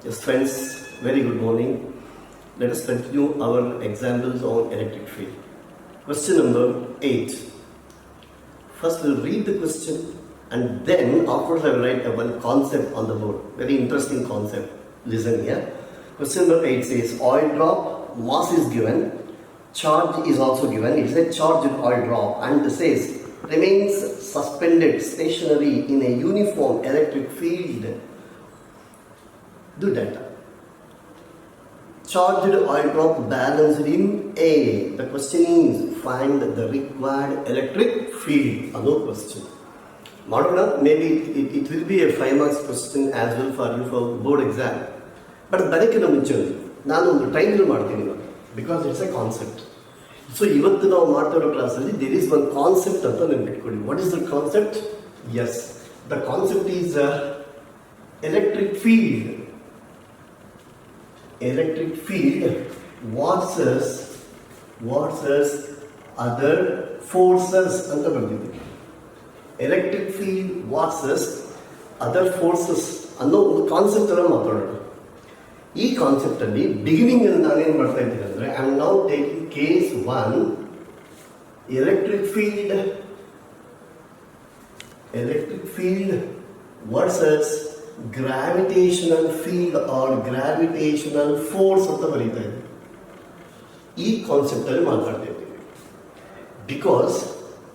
Yes, friends, very good morning. Let us continue our examples on electric field. Question number 8. First, we'll read the question and then afterwards I will write one concept on the board. Very interesting concept. Listen here. Question number 8 says, oil drop, mass is given, charge is also given. It is a charged oil drop and it says, remains suspended stationary in a uniform electric field. Do that. Charged oil drop balanced in A. The question is find the required electric field. Another question. Maybe it will be a 5 marks question as well for you for board exam. But ಬರಕಿನ ಮುಂಚೆ ನಾನು ಒಂದು title ಮಾಡ್ತೀನಿ because it's a concept. So ಇವತ್ತು ನಾವು ಮಾಡ್ತಾ ಇರೋ ಕ್ಲಾಸಲ್ಲಿ there is one concept ಅಂತ ನೆನಪಿಟ್ಕೊಳ್ಳಿ. What is the concept? Yes, the concept is electric field. Electric field versus other forces ಅಂತ ಬರ್ತಿದ್ದೀವಿ. Electric field versus other forces ಅನ್ನೋ ಒಂದು ಕಾನ್ಸೆಪ್ಟ್ ಅನ್ನು ಮಾತಾಡೋಣ. ಈ ಕಾನ್ಸೆಪ್ಟ್ ಅಲ್ಲಿ ಬಿಗಿನಿಂಗ್ ಅಲ್ಲಿ ನಾನೇನು ಮಾಡ್ತಾ ಇದ್ದೀನಿ ಅಂದ್ರೆ I am now taking case 1 electric field versus gravitational field or gravitational force ಅಂತ ಬರೀತಾ ಇದ್ದೀನಿ. ಈ ಕಾನ್ಸೆಪ್ಟ್ ಅಲ್ಲಿ ಮಾತಾಡ್ತಾ ಇದ್ದೀವಿ because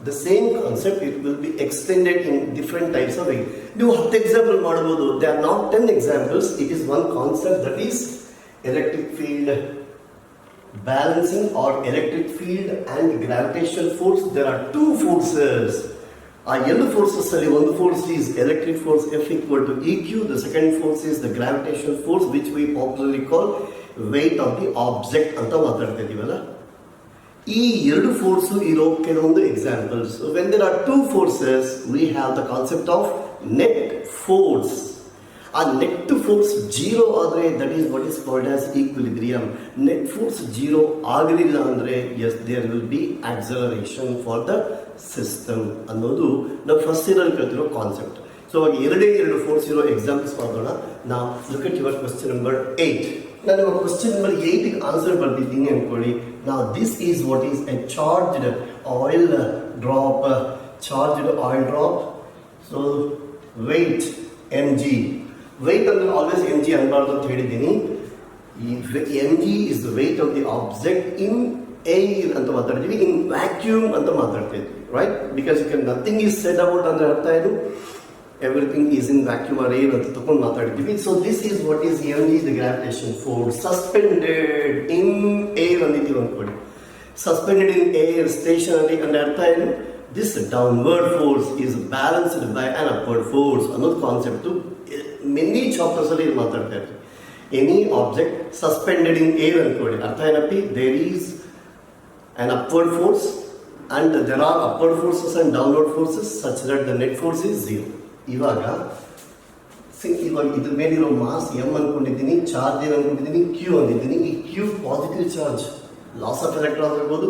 the same concept it will be extended in different types of ways. You have the example ಮಾಡಬಹುದು. There are not 10 examples. It is one concept, that is electric field balancing or electric field and gravitational force. There are two forces. Two forces ಅಲ್ಲಿ ಒಂದು force is electric force F equal to EQ. The second force is the gravitational force which we popularly call weight of the object ಅಂತ ಮಾತಾಡ್ತಾ ಇದೀವಲ್ಲ. ಈ ಎರಡು force ಇರೋ ಕೆಲವೊಂದು examples. When there are two forces we have the concept of net force. ಆ net force zero ಆದರೆ that is what is called as equilibrium. Net force zero ಆಗಲಿಲ್ಲ ಅಂದರೆ yes there will be acceleration for the system ಅನ್ನೋದು ನಾವು first ಇಯರಲ್ಲಿ ಕಲ್ತಿರೋ concept. So ಅವಾಗ ಎರಡು ಫೋರ್ಸ್ ಇರೋ ಎಕ್ಸಾಂಪಲ್ಸ್ ಮಾಡೋಣ. ನಾವು look at your question number 8. ನಾನು ಕ್ವೆಶ್ಚನ್ ನಂಬರ್ 8ಗೆ ಆನ್ಸರ್ ಬರ್ತಿದ್ದೀನಿ ಅನ್ಕೊಳ್ಳಿ. Now this is what is a charged oil drop. So weight mg. Weight ಅಂದ್ರೆ always mg ಅನ್ಬಾರ್ದು ಅಂತ ಹೇಳಿದ್ದೀನಿ. mg is the weight of the object in air ಅಂತ ಮಾತಾಡ್ತೀವಿ, in vacuum ಅಂತ ಮಾತಾಡ್ತಾ ಇದ್ವಿ, right? Because nothing is said about ಅಂದ್ರೆ ಅರ್ಥ ಇದು everything is in vacuum or air ಅಂತ ತಗೊಂಡು ಮಾತಾಡ್ತೀವಿ. So this is what is mg, the gravitation force suspended in air ಅಂದಿದ್ದೀವಿ ಅಂದ್ಕೊಳ್ಳಿ. ಸಸ್ಪೆಂಡೆಡ್ ಇನ್ ಏರ್ ಸ್ಟೇಷನರಿ ಅಂದ್ರೆ ಅರ್ಥ ಏನು? This downward force is balanced by an upward force ಅನ್ನೋದು concept many chapters ಅಲ್ಲಿ ಮಾತಾಡ್ತಾ ಇರ್ತೀವಿ. Any object suspended in air ಅಂದ್ಕೊಳ್ಳಿ, ಅರ್ಥ ಏನಪ್ಪಿ? There is an upward force and there are upward forces and downward forces such that the net force is 0. ಇವಾಗ ಇದ್ರ ಮೇಲಿರೋ ಮಾಸ್ ಎಂ ಅನ್ಕೊಂಡಿದ್ದೀನಿ, ಚಾರ್ಜ್ ಏನು ಅನ್ಕೊಂಡಿದ್ದೀನಿ, ಕ್ಯೂ ಅಂದಿದ್ದೀನಿ. ಈ Q positive charge, loss of electrons ಇರ್ಬೋದು,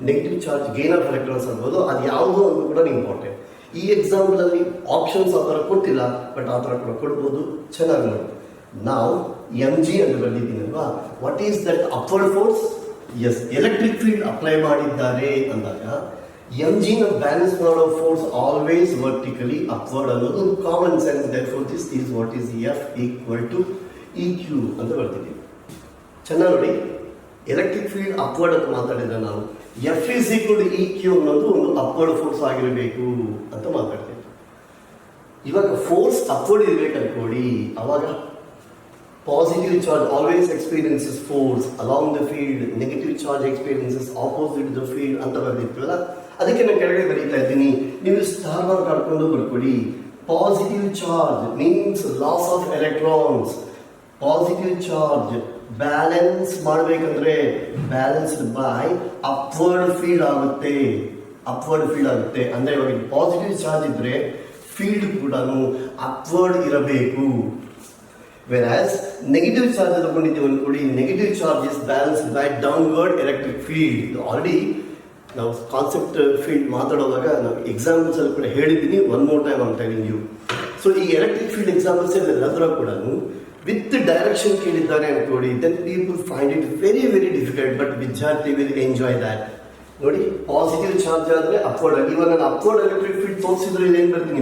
negative charge, gain of electrons ಇರ್ಬೋದು, ಅದು ಯಾವುದೋ ಒಂದು ಕೂಡ ಇಂಪಾರ್ಟೆಂಟ್. ಈ ಎಕ್ಸಾಂಪಲ್ ಅಲ್ಲಿ ಆಪ್ಷನ್ಸ್ ಆ ಥರ ಕೊಟ್ಟಿಲ್ಲ, ಬಟ್ ಆ ಥರ ಕೂಡ ಕೊಡ್ಬೋದು. ಚೆನ್ನಾಗಿ ನೋಡಿ. ನಾವು ಎಂ ಜಿ ಅಂತ ಬಂದಿದ್ದೀನಿ ಅಲ್ವಾ. What is that upward force? Yes, electric field apply ಮಾಡಿದ್ದಾರೆ ಅಂದಾಗ mg ನ ಬ್ಯಾಲೆನ್ಸ್ ಮಾಡೋ ಫೋರ್ಸ್ ಆಲ್ವೇಸ್ ವರ್ಟಿಕಲಿ ಅಪ್ವರ್ಡ್ ಅನ್ನೋದು ಒಂದು common sense. Therefore this is what is F equal to EQ ಅಂತ ಬರ್ತಿದ್ದೀವಿ. ಚೆನ್ನಾಗಿ ನೋಡಿ, ಎಲೆಕ್ಟ್ರಿಕ್ ಫೀಲ್ಡ್ ಅಪ್ವರ್ಡ್ ಅಂತ ಮಾತಾಡಿದ್ರೆ ನಾವು F is equal to EQ ಅನ್ನೋದು ಒಂದು ಅಪ್ವರ್ಡ್ ಫೋರ್ಸ್ ಆಗಿರಬೇಕು ಅಂತ ಮಾತಾಡ್ತೀವಿ. ಇವಾಗ ಫೋರ್ಸ್ ಅಪ್ವರ್ಡ್ ಇರ್ಬೇಕು ಅನ್ಕೊಳ್ಳಿ, ಅವಾಗ positive charge always experiences force along the field, negative charge experiences opposite the field ಅಂತ ಬರ್ದಿರ್ತೀವಲ್ಲ. ಅದಕ್ಕೆ ನಾನು ಕೆಳಗಡೆ ಬರೀತಾ ಇದ್ದೀನಿ, ನೀವು ಸ್ಟಾರ್ ಮಾರ್ಕ್ ಹಾಕೊಂಡು ಬರ್ಕೊಡಿ. Positive charge means loss of electrons. Positive charge balance ಮಾಡಬೇಕಂದ್ರೆ ಬ್ಯಾಲೆನ್ಸ್ಡ್ ಬೈ ಅಪ್ವರ್ಡ್ ಫೀಲ್ಡ್ ಆಗುತ್ತೆ. ಅಂದ್ರೆ ಇವಾಗ ಪಾಸಿಟಿವ್ ಚಾರ್ಜ್ ಇದ್ರೆ ಫೀಲ್ಡ್ ಕೂಡ ಅಪ್ವರ್ಡ್ ಇರಬೇಕು. Whereas negative charge ತಗೊಂಡಿದ್ದೀವಿ ಅನ್ಕೊಳ್ಳಿ, negative charge is balanced by downward electric field. Already ನಾವು ಕಾನ್ಸೆಪ್ಟ್ ಫೀಲ್ಡ್ ಮಾತಾಡುವಾಗ ನಾವು ಎಕ್ಸಾಂಪಲ್ಸ್ ಅಲ್ಲಿ ಕೂಡ ಹೇಳಿದ್ದೀನಿ. One more time I am telling you. So ಈ ಎಲೆಕ್ಟ್ರಿಕ್ ಫೀಲ್ಡ್ ಎಕ್ಸಾಂಪಲ್ಸ್ ಎಲ್ಲದರ ಕೂಡ ವಿತ್ ಡೈರೆಕ್ಷನ್ ಕೇಳಿದ್ದಾರೆ ಅನ್ಕೊಳ್ಳಿ, then people find it very very difficult, but ವಿದ್ಯಾರ್ಥಿ ವಿಲ್ ಎಂಜಾಯ್ ದ್ಯಾಟ್. ನೋಡಿ, ಪಾಸಿಟಿವ್ ಚಾರ್ಜ್ ಆದ್ರೆ ಅಪ್ವರ್ಡ್ ಆಗಿ, ಇವಾಗ ನಾನು ಅಪ್ವರ್ಡ್ ಎಲೆಕ್ಟ್ರಿಕ್ ಫೀಲ್ಡ್ ತೋರಿಸಿದ್ರೆ ಇಲ್ಲಿ ಏನ್ ಬರ್ತೀನಿ,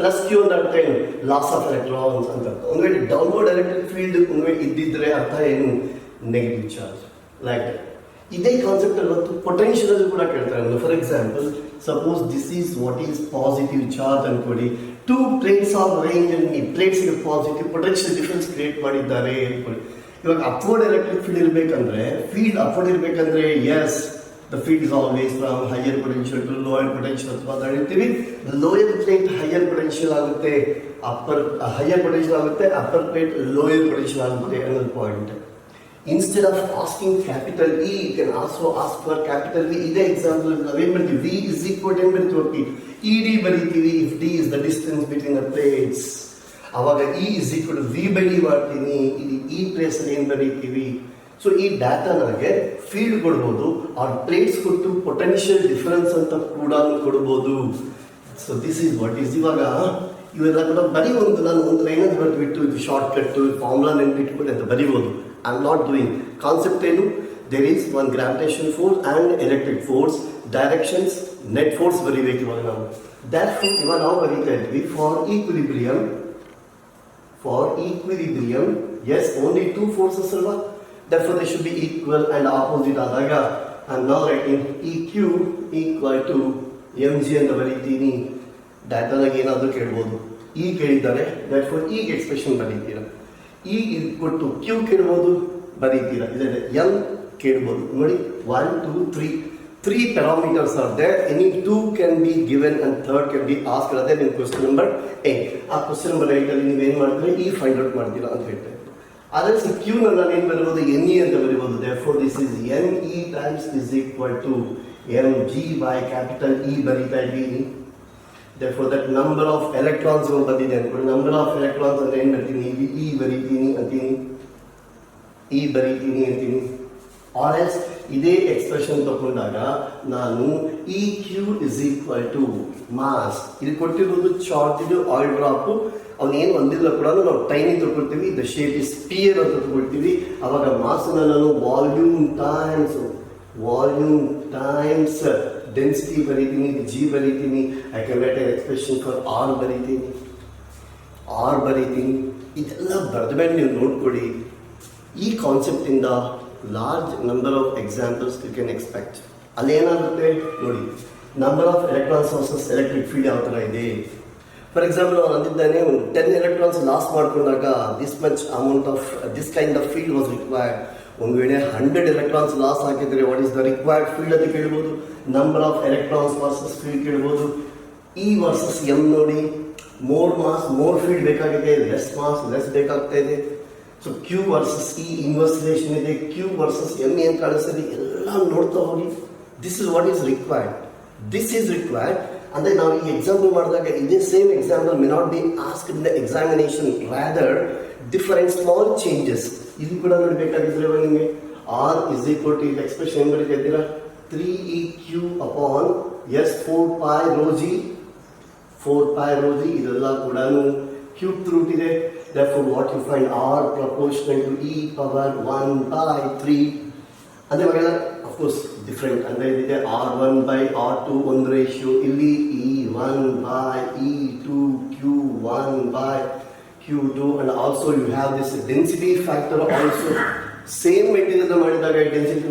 ಪ್ಲಸ್ ಕ್ಯೂ ಅಂತ ಅರ್ಥ ಏನು, ಲಾಸ್ ಆಫ್ ಎಲೆಕ್ಟ್ರಾನ್ಸ್ ಅಂತ. ಒಂದ್ ವೇಳೆ ಡೌನ್ವರ್ಡ್ ಎಲೆಕ್ಟ್ರಿಕ್ ಫೀಲ್ಡ್ ಒಂದ್ ವೇಳೆ ಇದ್ದಿದ್ರೆ ಅರ್ಥ ಏನು, ನೆಗೆಟಿವ್ ಚಾರ್ಜ್. ಲೈಕ್ ಇದೇ ಕಾನ್ಸೆಪ್ಟ್ ಅಲ್ಲಿ ಮತ್ತು ಪೊಟೆನ್ಷಿಯಲ್ ಅಲ್ಲಿ ಕೂಡ ಕೇಳ್ತಾರೆ. For example, suppose this is what is positive charge ಅನ್ಕೊಡಿ, 2 plates ಆರ್ ರೇಂಜ್ ಅಲ್ಲಿ plates positive potential difference create ಮಾಡಿದ್ದಾರೆ ಅನ್ಕೊಳ್ಳಿ. ಇವಾಗ ಅಪ್ವರ್ಡ್ ಎಲೆಕ್ಟ್ರಿಕ್ ಫೀಲ್ಡ್ ಇರಬೇಕಂದ್ರೆ, ಫೀಲ್ಡ್ ಅಪ್ವರ್ಡ್ ಇರಬೇಕಂದ್ರೆ, as the field is always from higher potential to lower potential ಅಂತ ಮಾತಾಡ್ತೀವಿ. Lower plate higher potential ಆಗುತ್ತೆ, ಹೈಯರ್ ಪೊಟೆನ್ಷಿಯಲ್ ಆಗುತ್ತೆ, ಅಪ್ಪರ್ ಪ್ಲೇಟ್ ಲೋಯರ್ ಪೊಟೆನ್ಷಿಯಲ್ ಆಗುತ್ತೆ ಅನ್ನೋದು point. Instead of asking capital E, you can also ask for capital V. ಇದೇ example ನಾವೇನ್ ಮಾಡ್ತೀವಿ, V is equal to ಏನ್ ಬರ್ತೀವಿ, ED ಬರೀತೀವಿ if D is the distance between the plates. ಅವಾಗ E is equal to V by D ಮಾಡ್ತೀನಿ, ಇಲ್ಲಿ ಈ place ಅಲ್ಲಿ ಏನ್ ಬರೀತೀವಿ. ಸೊ ಈ ಡಾಟಾನಾಗೆ ಫೀಲ್ಡ್ ಕೊಡ್ಬೋದು, ಆ ಪ್ಲೇಟ್ಸ್ ಕೊಟ್ಟು ಪೊಟೆನ್ಷಿಯಲ್ ಡಿಫರೆನ್ಸ್ ಅಂತ ಕೂಡ ಕೊಡ್ಬೋದು. So this is what is. ಇವಾಗ ಇವೆಲ್ಲ ಕೂಡ ಬರೀ ನಾನು ಒಂದು ಲೈನ್ ಅಂತ ಬರ್ಬಿಟ್ಟು ಇದು ಶಾರ್ಟ್ ಕಟ್ ಫಾರ್ಮುಲಾ ನೆನ್ಪಿಟ್ಬಿಟ್ಟು ಅಂತ ಬರೀಬೋದು. I am not doing. Concept ಏನು, there is one gravitational force and electric force, directions, net force ಬರೀಬೇಕು ಇವಾಗ ನಾವು. Therefore ಇವಾಗ ನಾವು ಬರೀತಾ ಇದ್ವಿ for equilibrium, yes, only 2 forces ಅಲ್ವಾ, therefore they should be equal and opposite ಆದಾಗ I am now writing EQ equal to mg ಅಂತ ಬರೀತೀನಿ. ಡಾಟಾದಾಗ ಏನಾದರೂ ಕೇಳ್ಬೋದು, E ಕೇಳಿದ್ದಾರೆ, therefore E ಎಕ್ಸ್ಪ್ರೆಷನ್ ಬರೀತೀರಾ. E equal to Q ಕೇಳ್ಬೋದು, ಬರೀತೀರಾ. ಇದರಲ್ಲಿ M ಕೇಳ್ಬೋದು. ನೋಡಿ, 1 2 3 parameters are there. Any 2 can be given and third can be asked. ಅದೇ ನಿಮ್ಮ ಕ್ವಶನ್ ನಂಬರ್ 8. ಆ ಕ್ವಶನ್ ನಂಬರ್ 8 ಅಲ್ಲಿ ನೀವೇನು ಮಾಡ್ತೀರಾ, E ಫೈಂಡ್ ಔಟ್ ಮಾಡ್ತೀರಾ ಅಂತ ಹೇಳ್ತಾರೆ. ಆದರೆ Q ನಲ್ಲಿ ಏನು ಬರೀಬೋದು, NE ಅಂತ ಬರೀಬೋದು. therefore this is NE times is equal to mg by capital E ಬರೀತಾ ಇದ್ದೀನಿ. therefore that number of electrons ಬಂದಿದೆ ಅನ್ಕೊಳ್ಳಿ, ನಂಬರ್ ಆಫ್ ಎಲೆಕ್ಟ್ರಾನ್ಸ್ ಅಂದ್ರೆ ಏನ್ ಬರ್ತೀನಿ, E ಬರೀತೀನಿ ಅಂತೀನಿ, ಆರ್ ಎಸ್ ಇದೇ ಎಕ್ಸ್ಪ್ರೆಷನ್ ತಗೊಂಡಾಗ ನಾನು EQ is equal to mass, ಇಲ್ಲಿ ಕೊಟ್ಟಿರೋದು ಚಾರ್ಜ್, ಇದು ಆಯಿಲ್ ಡ್ರಾಪ್, ಅವನೇನು ಒಂದಿಲ್ಲ ಕೂಡ ನಾವು ಟೈನಿ ತಗೊಳ್ತೀವಿ, ದ ಶೇಪ್ ಇಸ್ ಸ್ಪಿಯರ್ ಅಂತ ತಗೊಳ್ತೀವಿ. ಅವಾಗ ಮಾಸ್ನ ನಾನು ವಾಲ್ಯೂಮ್ ಟೈಮ್ಸ್ ಡೆನ್ಸಿಟಿ ಬರೀತೀನಿ, G ಬರೀತೀನಿ. I can write an expression for R ಬರೀತೀನಿ. ಇದೆಲ್ಲ ಬರೆದ ಮೇಲೆ ನೀವು ನೋಡ್ಕೊಳ್ಳಿ. ಈ ಕಾನ್ಸೆಪ್ಟಿಂದ large number of examples you can expect. ಅಲ್ಲೇನಾಗುತ್ತೆ ನೋಡಿ, number of electrons versus electric field ಯಾವ ಥರ ಇದೆ. ಫಾರ್ ಎಕ್ಸಾಂಪಲ್ ಅವ್ನು ಅಂದಿದ್ದಾನೆ, ಒಂದು 10 ಎಲೆಕ್ಟ್ರಾನ್ಸ್ ಲಾಸ್ ಮಾಡ್ಕೊಂಡಾಗ this much amount of this kind of field was required. ಒಂದು ವೇಳೆ 100 ಎಲೆಕ್ಟ್ರಾನ್ಸ್ ಲಾಸ್ ಹಾಕಿದ್ರೆ what is the required field ಅಂತ ಕೇಳ್ಬೋದು. Number of electrons versus field ಕೇಳ್ಬೋದು. E ವರ್ಸಸ್ M ನೋಡಿ, ಮೋರ್ ಮಾಸ್ ಮೋರ್ ಫೀಲ್ಡ್ ಬೇಕಾಗಿದೆ, less mass less ಬೇಕಾಗ್ತಾ ಇದೆ. So Q versus E inverse relation ಇದೆ, Q ವರ್ಸಸ್ M ಏನು ಕಾಣಿಸ್ತದೆ ಎಲ್ಲ ನೋಡ್ತಾ ಹೋಗಿ. This is what is required. ಅಂದರೆ ನಾವು ಈ ಎಕ್ಸಾಂಪಲ್ ಮಾಡಿದಾಗ ಇದೇ same example may not be ask in the examination, rather different small changes. ಇದು ಕೂಡ ನೋಡಬೇಕಾಗಿದ್ರೆ ನಿಮಗೆ R is equal to expression ಏನು ಬರೀತಾ ಇದ್ದೀರಾ, 3EQ upon S 4 pi rho g ಇದೆಲ್ಲ ಕೂಡ ಕ್ಯೂಬ್ ರೂಟ್ ಇದೆ. therefore what you find R proportional to E power 1 by 3. ಅಂದರೆ ಇವಾಗೆಲ್ಲ ಅಫ್ಕೋರ್ಸ್ ಡಿಫ್ರೆಂಟ್ ಅಂದರೆ ಇದಿದೆ R1 by R2 ಒಂದು ರೇಷಿಯೋ, ಇಲ್ಲಿ E1 by E2 Q1 by Q2 and also you have this density factor also. Same material ಮಾಡಿದಾಗ density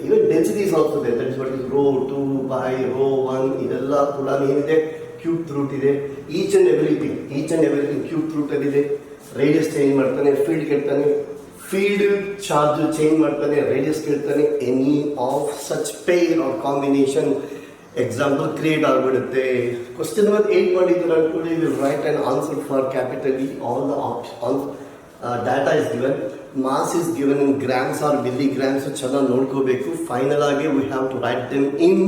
even density is also ಇದೆ, that is what is rho 2 by rho 1. ಇದೆಲ್ಲ ಕೂಡ ಏನಿದೆ, cube root ಇದೆ. Each and everything cube root ಅಲ್ಲಿದೆ. Radius change ಮಾಡ್ತಾನೆ, field ಕೇಳ್ತಾನೆ, field charge change ಮಾಡ್ತಾನೆ, ರೇಡಿಯಸ್ ಕೇಳ್ತಾನೆ. Any of such pair or combination example create ಆಗಿಬಿಡುತ್ತೆ. ಕ್ವಶನ್ ನಂಬರ್ 8 ಮಾಡಿದ್ರೆ ಅನ್ಕೊಳ್ಳಿ, will write an answer for capital E. All the data is given, mass is given in grams or milligrams. ಚೆನ್ನಾಗಿ ನೋಡ್ಕೋಬೇಕು. Final ಆಗಿ we have to write them in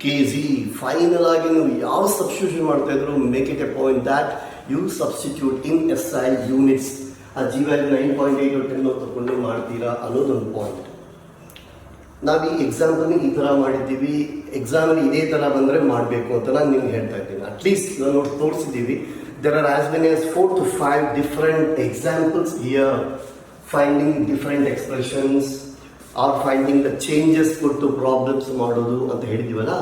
kg. Final ಆಗಿ ನೀವು ಯಾವ substitution ಮಾಡ್ತಾ ಇದ್ರು, make it a point that you substitute in SI units. ಆ G value 9.8 or 10 ತಗೊಂಡು ಮಾಡ್ತೀರಾ ಅನ್ನೋದೊಂದು ಪಾಯಿಂಟ್. ನಾವು ಈ ಎಕ್ಸಾಂಪಲ್ ಈ ಥರ ಮಾಡಿದ್ದೀವಿ, ಎಕ್ಸಾಮಲ್ಲಿ ಇದೇ ಥರ ಬಂದರೆ ಮಾಡಬೇಕು ಅಂತ ನಾನು ನಿಮ್ಗೆ ಹೇಳ್ತಾ ಇದ್ದೀನಿ. ಅಟ್ಲೀಸ್ಟ್ ನಾವು ತೋರಿಸಿದ್ದೀವಿ. There are as many as 4 to 5 different examples here, finding different expressions or finding the changes ಕೊಟ್ಟು ಪ್ರಾಬ್ಲಮ್ಸ್ ಮಾಡೋದು ಅಂತ ಹೇಳಿದೀವಲ್ಲ.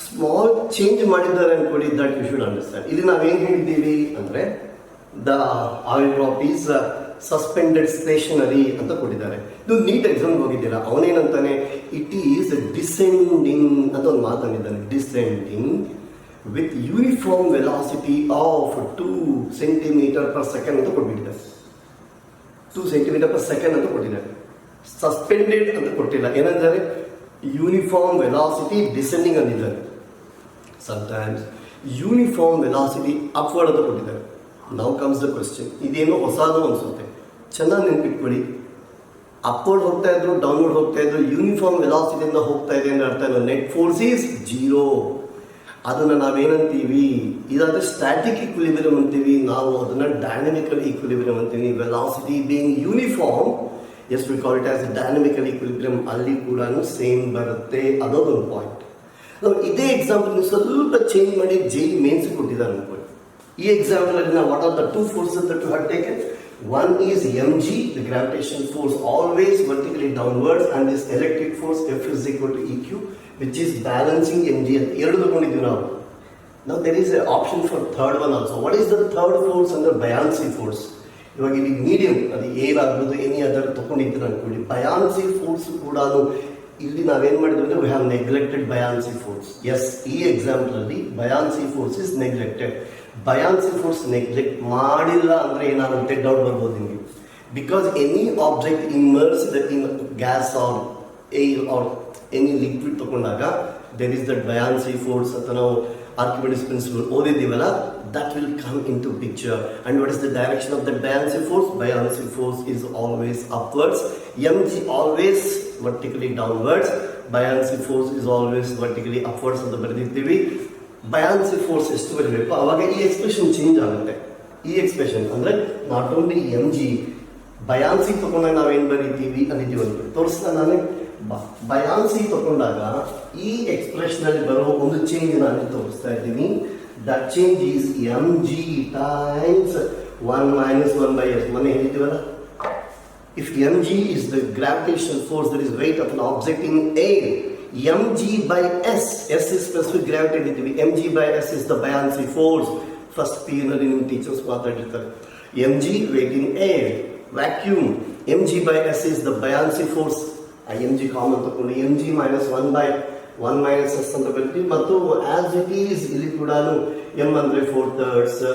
ಸ್ಮಾಲ್ ಚೇಂಜ್ ಮಾಡಿದ್ದಾರೆ ಅನ್ಕೊಳ್ಳಿ, ದಟ್ ಯು ಶುಡ್ ಅಂಡರ್ಸ್ಟ್ಯಾಂಡ್. ಇಲ್ಲಿ ನಾವೇನು ಹೇಳಿದ್ದೀವಿ ಅಂದರೆ the oil drop is suspended stationary ಅಂತ ಕೊಟ್ಟಿದ್ದಾರೆ. ಇದು ನೀಟ್ ಎಕ್ಸಾಮ್ಗೆ ಹೋಗಿದ್ದೀರಾ, ಅವನೇನಂತಾನೆ ಇಟ್ ಈಸ್ ಡಿಸೆಂಡಿಂಗ್ ಅಂತ ಒಂದು ಮಾತಂದಿದ್ದಾನೆ. Descending with uniform velocity of 2 centimeters per second ಅಂತ ಕೊಟ್ಬಿಟ್ಟಿದ್ದಾರೆ. 2 centimeters per second ಅಂತ ಕೊಟ್ಟಿದ್ದಾರೆ. ಸಸ್ಪೆಂಡೆಡ್ ಅಂತ ಕೊಟ್ಟಿಲ್ಲ, ಏನಂದರೆ ಯೂನಿಫಾರ್ಮ್ ವೆಲಾಸಿಟಿ ಡಿಸೆಂಡಿಂಗ್ ಅಂದಿದ್ದಾರೆ. ಸಮಟೈಮ್ಸ್ ಯೂನಿಫಾರ್ಮ್ ವೆಲಾಸಿಟಿ ಅಪ್ವರ್ಡ್ ಅಂತ ಕೊಟ್ಟಿದ್ದಾರೆ. ನೌ ಕಮ್ಸ್ ದ ಕ್ವೆಶ್ಚನ್, ಇದೇನೋ ಹೊಸದು ಅನಿಸುತ್ತೆ, ಚೆನ್ನಾಗಿ ನೆನ್ಪಿಟ್ಕೊಳ್ಳಿ. ಅಪ್ವರ್ಡ್ ಹೋಗ್ತಾ ಇದ್ರು, ಡೌನ್ವರ್ಡ್ ಹೋಗ್ತಾ ಇದ್ರು, ಯೂನಿಫಾರ್ಮ್ ವೆಲಾಸಿಟಿಯಿಂದ ಹೋಗ್ತಾ ಇದೆ ಅಂದ್ರೆ ಅರ್ಥ ಏನು? Net force is 0. ಅದನ್ನು ನಾವೇನಂತೀವಿ, ಇದಾದರೆ ಸ್ಟ್ಯಾಟಿಕ್ ಈಕ್ವಿಲಿಬ್ರಿಯಂ ಅಂತೀವಿ, ನಾವು ಅದನ್ನು ಡೈನಮಿಕಲ್ ಈಕ್ವಿಲಿಬ್ರಿಯಂ ಅಂತೀವಿ. Velocity being uniform, as we call it as dynamical equilibrium, ಅಲ್ಲಿ ಕೂಡ ಸೇಮ್ ಬರುತ್ತೆ. ಅದೊಂದು ಪಾಯಿಂಟ್. ನಾವು ಇದೇ ಎಕ್ಸಾಂಪಲ್ ಸ್ವಲ್ಪ ಚೇಂಜ್ ಮಾಡಿ JEE ಮೇನ್ಸ್ ಕೊಟ್ಟಿದ್ದಾರೆ ಅನ್ಕೊಳ್ಳಿ. ಈ ಎಕ್ಸಾಂಪಲ್ ಅಲ್ಲಿ ನಾವು what are the 2 forces that you have taken? One is mg, the gravitational force always vertically downwards, and this electric force F is equal to EQ, which is balancing mg ಅಂತ ಎರಡು ತಗೊಂಡಿದ್ದೀವಿ ನಾವು. Now there is an option for third one also. What is the third force? ಅಂದ್ರೆ buoyancy force. ಇವಾಗ ಇಲ್ಲಿ medium, ಅದು air ಆಗ್ಬೋದು, any other ತಗೊಂಡಿದ್ದೀರ ಅನ್ಕೊಳ್ಳಿ. ಬಯಾನ್ಸಿ ಫೋರ್ಸ್ ಕೂಡ ಇಲ್ಲಿ ನಾವೇನು ಮಾಡಿದ್ವಿ ಅಂದರೆ we have neglected buoyancy force. Yes, ಈ ಎಕ್ಸಾಂಪಲ್ ಅಲ್ಲಿ buoyancy force is neglected. Buoyancy force neglect ಮಾಡಿಲ್ಲ ಅಂದರೆ ಏನಾಗುತ್ತೆ, ಡೌಟ್ ಬರ್ಬೋದು ನಿಮಗೆ. Because any object immersed in gas or air or any liquid ತಗೊಂಡಾಗ there is that buoyancy force ಅಂತ ನಾವು ಆರ್ಕಿಮಿಡೀಸ್ ಪ್ರಿನ್ಸಿಪಲ್ ಓದಿದ್ದೀವಲ್ಲ, that will come into picture. And what is the direction of the buoyancy force? Buoyancy force is always upwards. mg always vertically downwards. Buoyancy force is always vertically upwards ಅಂತ ಬರೆದಿರ್ತೀವಿ. buoyancy force ಎಷ್ಟು ಬರಬೇಕು, ಅವಾಗ ಈ expression change ಆಗುತ್ತೆ. ಈ expression ಅಂದರೆ not only mg, ಬಯಾನ್ಸಿ ತಗೊಂಡಾಗ ನಾವೇನು ಬರೀತೀವಿ ಅಂದಿದ್ದೀವಿ ಅಂತ ತೋರಿಸ್ತಾ ನಾನೇ. ಬಯಾನ್ಸಿ ತಗೊಂಡಾಗ ಈ ಎಕ್ಸ್ಪ್ರೆಷನ್ ಅಲ್ಲಿ ಬರೋ ಒಂದು ಚೇಂಜ್ ನಾನು ತೋರಿಸ್ತಾ ಇದ್ದೀನಿ. That change is mg times 1 minus 1 by s. ಮೊನ್ನೆ ಹೇಳಿದ್ದೀವಲ್ಲ, if mg is the gravitational force, that is weight of an object in air, mg by s, s is specific gravity ಹೇಳಿದ್ದೀವಿ, mg by s is the buoyancy force. First P ನಲ್ಲಿ ನಿಮ್ಮ teachers ಮಾತಾಡಿರ್ತಾರೆ. mg weight in air, vacuum, mg by s is the buoyancy force. ಆ mg common ತಗೊಂಡು mg minus 1 by 1 minus s ಅಂತ ಬರೀತೀವಿ. ಮತ್ತು as it is ಇಲ್ಲಿ ಕೂಡ m ಅಂದರೆ 4/3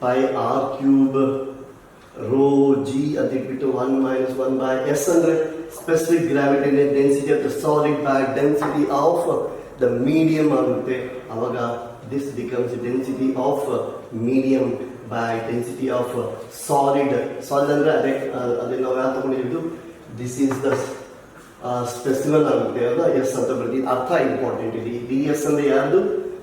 pi r cube rho g ಅಂತ ಇಟ್ಬಿಟ್ಟು 1 minus 1 by s ಅಂದರೆ specific gravity density of the solid by density of the medium ಆಗುತ್ತೆ. ಅವಾಗ this becomes density of medium by density of solid. Solid ಅಂದರೆ ಅದೇ ನಾವು ಯಾವ ತಗೊಂಡಿದ್ದು, ದಿಸ್ ಈಸ್ ದ ಸ್ಪೆಸಿಫಿಕ್ ಆಗುತ್ತೆ ಅಲ್ಲ, ಎಸ್ ಅಂತ ಬರ್ತೀವಿ. ಅರ್ಥ ಇಂಪಾರ್ಟೆಂಟ್ ಇಲ್ಲಿ. ಡಿ ಎಸ್ ಅಂದರೆ ಯಾರ್ದು,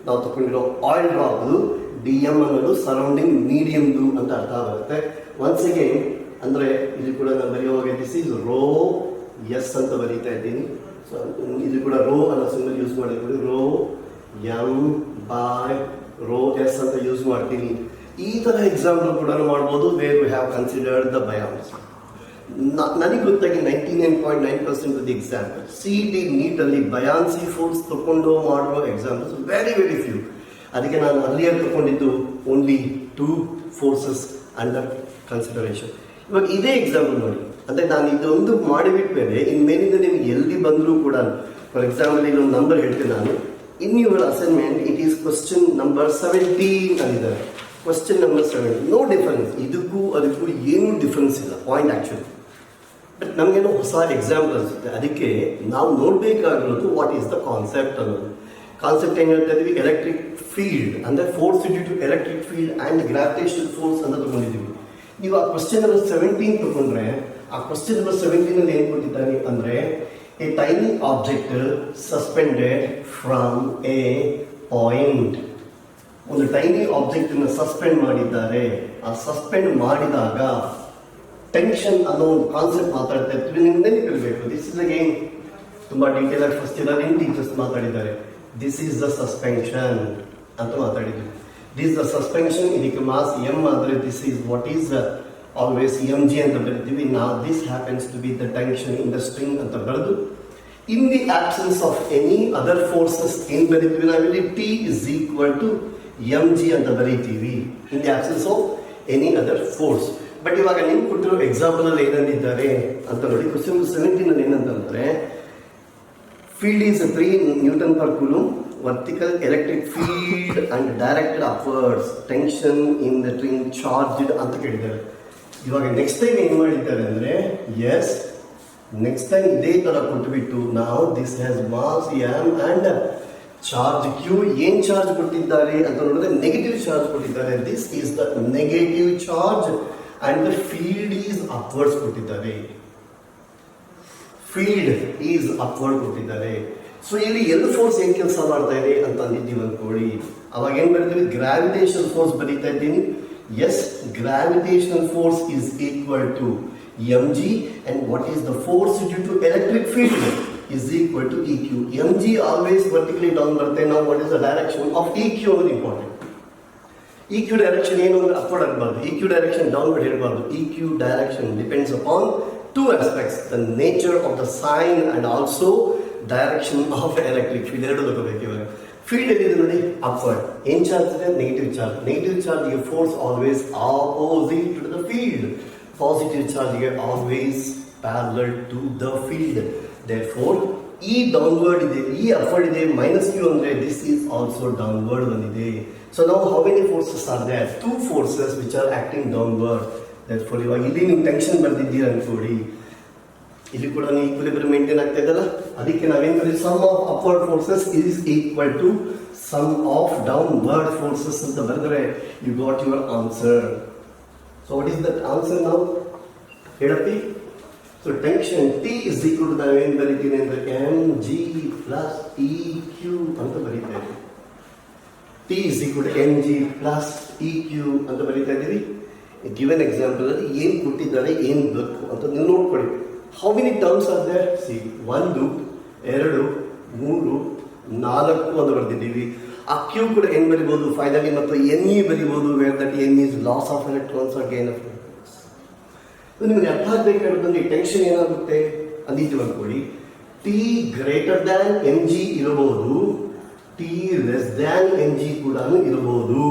ನಾವು ತಗೊಂಡಿರೋ ಆಯಿಲ್ ಡ್ರಾಪ್ದು. ಡಿ ಎಮ್ ಅನ್ನೋದು ಸರೌಂಡಿಂಗ್ ಮೀಡಿಯಮ್ದು ಅಂತ ಅರ್ಥ ಬರುತ್ತೆ. ಒನ್ಸ್ ಅಗೇನ್ ಅಂದರೆ ಇಲ್ಲಿ ಕೂಡ ನಾನು ಬರೆಯುವಾಗ ದಿಸ್ ಈಸ್ ರೋ ಎಸ್ ಅಂತ ಬರೀತಾ ಇದ್ದೀನಿ. ಸೊ ಇಲ್ಲಿ ಕೂಡ ರೋ ಅನ್ನೋ ಸಿಂಬಲ್ ಯೂಸ್ ಮಾಡಿದ್ವಿ. Rho M by rho S ಅಂತ ಯೂಸ್ ಮಾಡ್ತೀನಿ. ಈ ಥರ ಎಕ್ಸಾಂಪಲ್ ಕೂಡ ಮಾಡ್ಬೋದು, where we have considered the buoyancy. ನನಗೆ ಗೊತ್ತಾಗಿ 99.9% ಆಫ್ ದಿ ಎಕ್ಸಾಂಪಲ್ CET ನೀಟಲ್ಲಿ ಬಯಾನ್ಸಿ ಫೋರ್ಸ್ ತಗೊಂಡು ಮಾಡುವ ಎಕ್ಸಾಂಪಲ್ಸ್ ವೆರಿ ವೆರಿ ಫ್ಯೂ. ಅದಕ್ಕೆ ನಾನು ಅಲ್ಲಿಯೇ ತಗೊಂಡಿದ್ದು ಓನ್ಲಿ 2 forces ಅಂಡರ್ ಕನ್ಸಿಡರೇಷನ್. ಇವಾಗ ಇದೇ ಎಕ್ಸಾಂಪಲ್ ನೋಡಿ, ಅಂದರೆ ನಾನು ಇದೊಂದು ಮಾಡಿಬಿಟ್ಮೇಲೆ ಇನ್ಮೇಲಿಂದ ನಿಮ್ಗೆ ಎಲ್ಲಿ ಬಂದರೂ ಕೂಡ, ಫಾರ್ ಎಕ್ಸಾಂಪಲ್ ಇಲ್ಲೊಂದು ನಂಬರ್ ಹೇಳ್ತೇನೆ ನಾನು. In your assignment it is question number 17 ಅಂದಿದ್ದಾರೆ. Question number 17, no difference. ಇದಕ್ಕೂ ಅದಕ್ಕೂ ಏನೂ ಡಿಫರೆನ್ಸ್ ಇಲ್ಲ ಪಾಯಿಂಟ್ ಆ್ಯಕ್ಚುಲಿ. ಬಟ್ ನಮಗೇನೋ ಹೊಸ ಎಕ್ಸಾಂಪಲ್ ಅನಿಸುತ್ತೆ. ಅದಕ್ಕೆ ನಾವು ನೋಡಬೇಕಾಗಿರೋದು ವಾಟ್ ಈಸ್ ದ ಕಾನ್ಸೆಪ್ಟ್ ಅನ್ನೋದು. ಕಾನ್ಸೆಪ್ಟ್ ಏನು ಹೇಳ್ತಾ ಇದ್ವಿ, ಎಲೆಕ್ಟ್ರಿಕ್ ಫೀಲ್ಡ್ ಅಂದರೆ force due to electric field and gravitational force ಅಂತ ತಗೊಂಡಿದ್ದೀವಿ. ನೀವು ಆ ಕ್ವಶನ್ ನಂಬರ್ 17 ತಗೊಂಡ್ರೆ, ಆ ಕ್ವಶನ್ ನಂಬರ್ 17 ಏನು ಕೊಟ್ಟಿದ್ದಾನೆ ಅಂದರೆ, A tiny object suspended from A point. ಒಂದು ಟೈನಿ ಆಬ್ಜೆಕ್ಟ್ ಅನ್ನು ಸಸ್ಪೆಂಡ್ ಮಾಡಿದ್ದಾರೆ. ಆ ಸಸ್ಪೆಂಡ್ ಮಾಡಿದಾಗ ಟೆನ್ಷನ್ ಅನ್ನೋ ಒಂದು ಕಾನ್ಸೆಪ್ಟ್ ಮಾತಾಡ್ತಾ ಇರ್ತೀವಿ. ನಿಮ್ಗೆ ನೆನಪಿರಬೇಕು, ದಿಸ್ ಇಸ್ ಅಗೇನ್ ತುಂಬ ಡೀಟೇಲ್ ಆಗಿ ಫಸ್ಟ್ ಇದ್ದಾರೆ ನಿಮ್ಮ ಟೀಚರ್ಸ್ ಮಾತಾಡಿದ್ದಾರೆ. ದಿಸ್ ಈಸ್ ದ ಸಸ್ಪೆನ್ಷನ್ ಅಂತ ಮಾತಾಡಿದ್ವಿ. ದಿಸ್ ದ ಸಸ್ಪೆನ್ಷನ್, ಇದಕ್ಕೆ ಮಾಸ್ ಎಮ್ ಆದರೆ this is what is always M G ಅಂತ ಬರೀತೀವಿ. ನಾವು this happens to be the tension in the string ಅಂತ ಬರೆದು, in the absence of any other forces ಏನು ಬರೀತೀವಿ ನಾವಿಲ್ಲಿ, T is equal to M G ಅಂತ ಬರೀತೀವಿ, in the absence of any other force. But ಇವಾಗ ನಿಮ್ಗೆ ಕೊಟ್ಟಿರೋ ಎಕ್ಸಾಂಪಲ್ ಅಲ್ಲಿ ಏನಂದಿದ್ದಾರೆ ಅಂತ ನೋಡಿ. ಕ್ವಶನ್ 17 ಅಲ್ಲಿ ಏನಂತಂದ್ರೆ, field is 3 Newton per coulomb, vertical electric field and directed upwards, tension in the string charged ಅಂತ ಕೇಳಿದ್ದಾರೆ. ಇವಾಗ ನೆಕ್ಸ್ಟ್ ಟೈಮ್ ಏನು ಮಾಡಿದ್ದಾರೆ ಅಂದರೆ, ಎಸ್ ನೆಕ್ಸ್ಟ್ ಟೈಮ್ ಇದೇ ಥರ ಕೊಟ್ಬಿಟ್ಟು ನಾವು this has mass M and charge Q. ಏನು ಚಾರ್ಜ್ ಕೊಟ್ಟಿದ್ದಾರೆ ಅಂತ ನೋಡಿದ್ರೆ ನೆಗೆಟಿವ್ ಚಾರ್ಜ್ ಕೊಟ್ಟಿದ್ದಾರೆ. This is the negative charge and the field is upwards ಕೊಟ್ಟಿದ್ದಾರೆ. ಫೀಲ್ಡ್ ಈಸ್ ಅಪ್ವರ್ಡ್ ಕೊಟ್ಟಿದ್ದಾರೆ. ಸೊ ಇಲ್ಲಿ ಎರಡು ಫೋರ್ಸ್ ಏನು ಕೆಲಸ ಮಾಡ್ತಾ ಇದೆ ಅಂತ ಅಂದಿದ್ದೀವಿ ಅಂದ್ಕೊಳ್ಳಿ. ಅವಾಗ ಏನು ಬರೀತೀವಿ, ಗ್ರಾವಿಟೇಷನ್ ಫೋರ್ಸ್ ಬರೀತಾ ಇದ್ದೀನಿ. Yes, gravitational force is equal to M G and what is the force due to electric field is equal to E Q. M G always vertically down ಬರುತ್ತೆ. ನಾವು what is the direction of E Q ಅನ್ನೋದು important. E Q direction ಏನು ಅಂದರೆ upward ಆಗಬಾರ್ದು, E Q direction downward ಇರಬಾರ್ದು. E Q direction depends upon two aspects, the nature of the sign and also direction of the electric field. ಎರಡು ತಗೋಬೇಕು. ಇವಾಗ field ಎಲ್ಲಿದೆ ನೋಡಿ, ಅಪ್ವರ್ಡ್. ಏನು ಚಾರ್ಜ್ ಇದೆ, ನೆಗೆಟಿವ್ ಚಾರ್ಜ್. ನೆಗೆಟಿವ್ ಚಾರ್ಜ್ಗೆ force always opposite to the field. Positive ಚಾರ್ಜ್ಗೆ always parallel to the field. Therefore ಈ ಡೌನ್ವರ್ಡ್ ಇದೆ, ಈ ಅಪ್ವರ್ಡ್ ಇದೆ, ಮೈನಸ್ ಕ್ಯೂ ಅಂದರೆ ದಿಸ್ ಈಸ್ ಆಲ್ಸೋ ಡೌನ್ವರ್ಡ್ ಬಂದಿದೆ. ಸೊ ನಾವು how many forces are there, 2 forces which are acting downward. For ಇವಾಗ ಇಲ್ಲಿ ನೀವು ಟೆನ್ಷನ್ ಬರ್ದಿದ್ದೀರ ಅನ್ಕೊಳ್ಳಿ, ಇಲ್ಲಿ ಕೂಡ ನೀವು ಈಕ್ವಿಲಿಬ್ರಿಯಂ ಮೇಂಟೈನ್ ಆಗ್ತಾ ಇದಲ್ಲ. ಅದಕ್ಕೆ ನಾವೇನು ಕರೀತೀವಿ, sum of upward forces is equal to sum of downward forces ಅಂತ ಬರೆದ್ರೆ you got your answer. So what is that answer ನಾವು ಹೇಳತ್ತಿ. So tension T is equal to ನಾವೇನು ಬರೀತೀನಿ ಅಂದರೆ M G plus E Q ಅಂತ ಬರೀತಾ ಇದ್ದೀವಿ. T is equal to M G plus E Q ಅಂತ ಬರೀತಾ ಇದ್ದೀವಿ. ಗಿವನ್ ಎಕ್ಸಾಂಪಲ್ ಅಲ್ಲಿ ಏನು ಕೊಟ್ಟಿದ್ದಾರೆ, ಏನು ಬೇಕು ಅಂತ ನೀವು ನೋಡ್ಕೊಳ್ಳಿ. How many terms are there, C 1 2 3 4 ಅಂತ ಬರ್ದಿದ್ದೀವಿ. ಆ ಕ್ಯೂ ಕೂಡ ಏನು ಬರಿಬೋದು, ಫೈನಲಿ ಮತ್ತು ಎನ್ ಇ ಬರಿಬೋದು, where that N is loss of electrons or gain of electrons. ನಿಮಗೆ ಅರ್ಥ ಆಗಬೇಕಾದ್ರೆ ಟೆನ್ಷನ್ ಏನಾಗುತ್ತೆ ಅಂದಿದ್ದೀವಿ ಅಂದ್ಕೊಳ್ಳಿ. T greater than M G ಇರಬಹುದು, T less than M G ಕೂಡ ಇರಬಹುದು.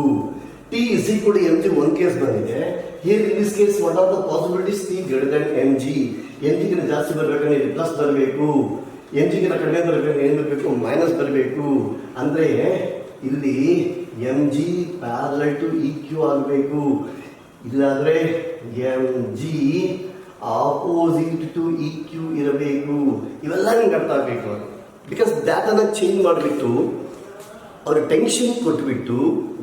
T is equal to mg one case ಬಂದಿದೆ. Here in this case what are the possibilities? T greater than mg. mg ಗಿಂತ ಜಾಸ್ತಿ ಬರಬೇಕಂದ್ರೆ ಇಲ್ಲಿ ಪ್ಲಸ್ ಬರಬೇಕು, mg ಗಿಂತ ಕಡಿಮೆ ಬರಬೇಕು ಏನು ಬರಬೇಕು, ಮೈನಸ್ ಬರಬೇಕು. ಅಂದರೆ ಇಲ್ಲಿ mg parallel to E Q ಆಗಬೇಕು, ಇಲ್ಲಾದರೆ mg opposite to E Q ಇರಬೇಕು. ಇವೆಲ್ಲ ನಿಮ್ಗೆ ಅರ್ಥ ಆಗಬೇಕು. ಬಿಕಾಸ್ ದ್ಯಾಟನ್ನು ಚೇಂಜ್ ಮಾಡಿಬಿಟ್ಟು ಅವ್ರ ಟೆನ್ಷನ್ ಕೊಟ್ಬಿಟ್ಟು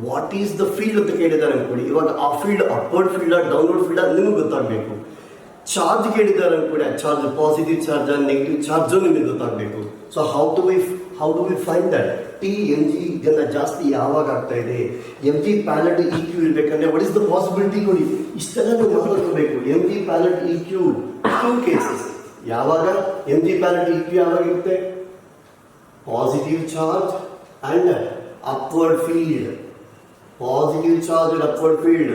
ವಾಟ್ ಈಸ್ ದ ಫೀಲ್ಡ್ ಅಂತ ಕೇಳಿದ್ದಾರೆ ಅನ್ಕೊಡಿ. ಇವಾಗ ಆ field upward field downward field ನಿಮಗೆ ಗೊತ್ತಾಗಬೇಕು. ಚಾರ್ಜ್ ಕೇಳಿದ್ದಾರೆ ಅನ್ಕೊಡಿ, ಆ charge positive charge negative charge ನಿಮಗೆ ಗೊತ್ತಾಗಬೇಕು. So how do we find that? T M G ಗಿಂತ ಜಾಸ್ತಿ ಯಾವಾಗ ಆಗ್ತಾ ಇದೆ, M G parallel to E Q ಇರಬೇಕಂದ್ರೆ ವಾಟ್ ಇಸ್ ದ ಪಾಸಿಬಿಲಿಟಿ ಕೊಡಿ. ಇಷ್ಟೆಲ್ಲ ನೀವು ಮಾಡ್ಕೋಬೇಕು. M G parallel to E Q 2 cases. ಯಾವಾಗ M G parallel to E Q ಯಾವಾಗ ಇರುತ್ತೆ, positive charge and upward field, positive charge and upward field,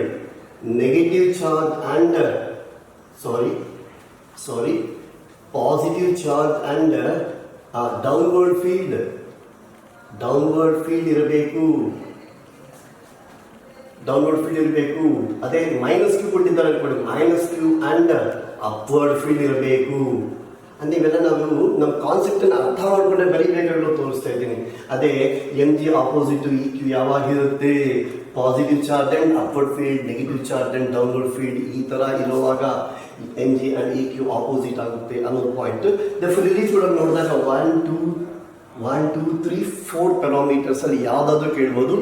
negative charge and positive charge and downward field ಇರಬೇಕು. ಅದೇ minus Q ಕೊಟ್ಟಿದ್ದಾರೆ ಅನ್ಕೊಳ್ಳಿ, minus Q and upward field ಇರಬೇಕು. ಅಂದರೆ ಇವೆಲ್ಲ ನಾವು ನಮ್ಮ ಕಾನ್ಸೆಪ್ಟನ್ನು ಅರ್ಥ ಮಾಡಿಕೊಂಡ್ರೆ ಬರೀಬೇಕಾಗಲು ತೋರಿಸ್ತಾ ಇದ್ದೀನಿ. ಅದೇ M G opposite E Q ಯಾವಾಗಿರುತ್ತೆ, positive charge and upward field, negative charge and downward field ಈ ಥರ ಇರುವಾಗ M G and E Q opposite ಆಗುತ್ತೆ ಅನ್ನೋದು ಪಾಯಿಂಟ್. ದೇರ್ಫೋರ್ ಇಲ್ಲಿ ಕೂಡ ನೋಡಿದಾಗ 1 2 3 4 ಪ್ಯಾರಾಮೀಟರ್ಸಲ್ಲಿ ಯಾವುದಾದ್ರೂ ಕೇಳ್ಬೋದು.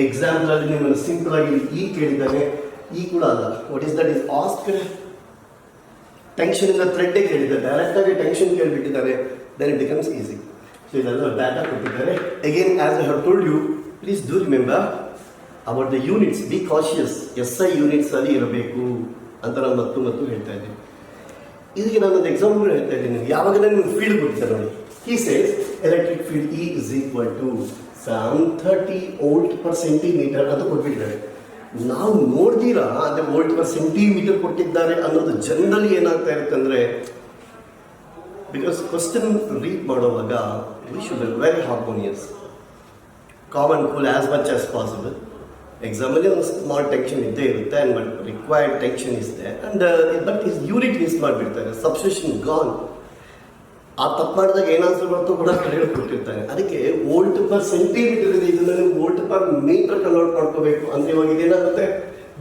ಎಕ್ಸಾಂಪಲಲ್ಲಿ ನಿಮ್ಮನ್ನು ಸಿಂಪಲ್ ಆಗಿ ಈ ಕೇಳಿದ್ದಾನೆ, ಈ ಕೂಡ ಅಲ್ಲ. What is that is asked tension ಇಂದ ಥ್ರೆಡ್ಡೇ ಕೇಳಿದ್ದಾರೆ, ಡೈರೆಕ್ಟಾಗಿ ಟೆನ್ಷನ್ ಕೇಳಿಬಿಟ್ಟಿದ್ದಾರೆ, then it becomes easy. So ಇದೆಲ್ಲ ಡಾಟಾ ಕೊಟ್ಟಿದ್ದಾರೆ. Again as I have told you, please do remember about the units. Be cautious. SI units ಅಲ್ಲಿ ಇರಬೇಕು ಅಂತ ನಾನು ಮತ್ತು ಹೇಳ್ತಾ ಇದ್ದೀನಿ. ಇದಕ್ಕೆ ನಾನೊಂದು ಎಕ್ಸಾಂಪಲ್ ಹೇಳ್ತಾ ಇದ್ದೀನಿ. ಯಾವಾಗ ನಿಮ್ಗೆ ಫೀಲ್ಡ್ ಗೊತ್ತಿದೆ ನೋಡಿ. He says electric field E is equal to some 30 volt per centimetre ಅಂತ ಕೊಟ್ಬಿಟ್ಟಿದ್ದಾರೆ. ನಾವು ನೋಡ್ತೀರಾ ಅದೇ ವೋಲ್ಟ್ ಪರ್ ಸೆಂಟಿಮೀಟರ್ ಕೊಟ್ಟಿದ್ದಾರೆ ಅನ್ನೋದು ಜನರಲಿ ಏನಾಗ್ತಾ ಇರುತ್ತೆ ಅಂದರೆ, ಬಿಕಾಸ್ ಕ್ವಶನ್ ರೀಡ್ ಮಾಡುವಾಗ we should be very harmonious, common cool as much as possible. ಎಕ್ಸಾಮಲ್ಲಿ ಒಂದು ಸ್ಮಾಲ್ ಟೆನ್ಷನ್ ಇದ್ದೇ ಇರುತ್ತೆ ಆ್ಯಂಡ್ ಬಟ್ ರಿಕ್ವೈರ್ಡ್ ಟೆನ್ಷನ್ ಇದೆ and but is unit miss ಮಾಡಿಬಿಡ್ತಾರೆ, ಸಬ್ಸ್ಟಿಟ್ಯೂಷನ್ ಗಾನ್. ಆ ತಪ್ಪು ಮಾಡಿದಾಗ ಏನು ಆನ್ಸರ್ ಬರ್ತೋ ಕೂಡ ಕಡೆ ಕೊಟ್ಟಿರ್ತಾರೆ. ಅದಕ್ಕೆ ವೋಲ್ಟ್ ಪರ್ ಸೆಂಟಿಮೀಟರ್ ಇದೆ, ಇದನ್ನ ನೀವು ವೋಲ್ಟ್ ಪರ್ ಮೀಟರ್ ಕನ್ವರ್ಟ್ ಮಾಡ್ಕೋಬೇಕು ಅಂದರೆ ಇವಾಗ ಇದೇನಾಗುತ್ತೆ,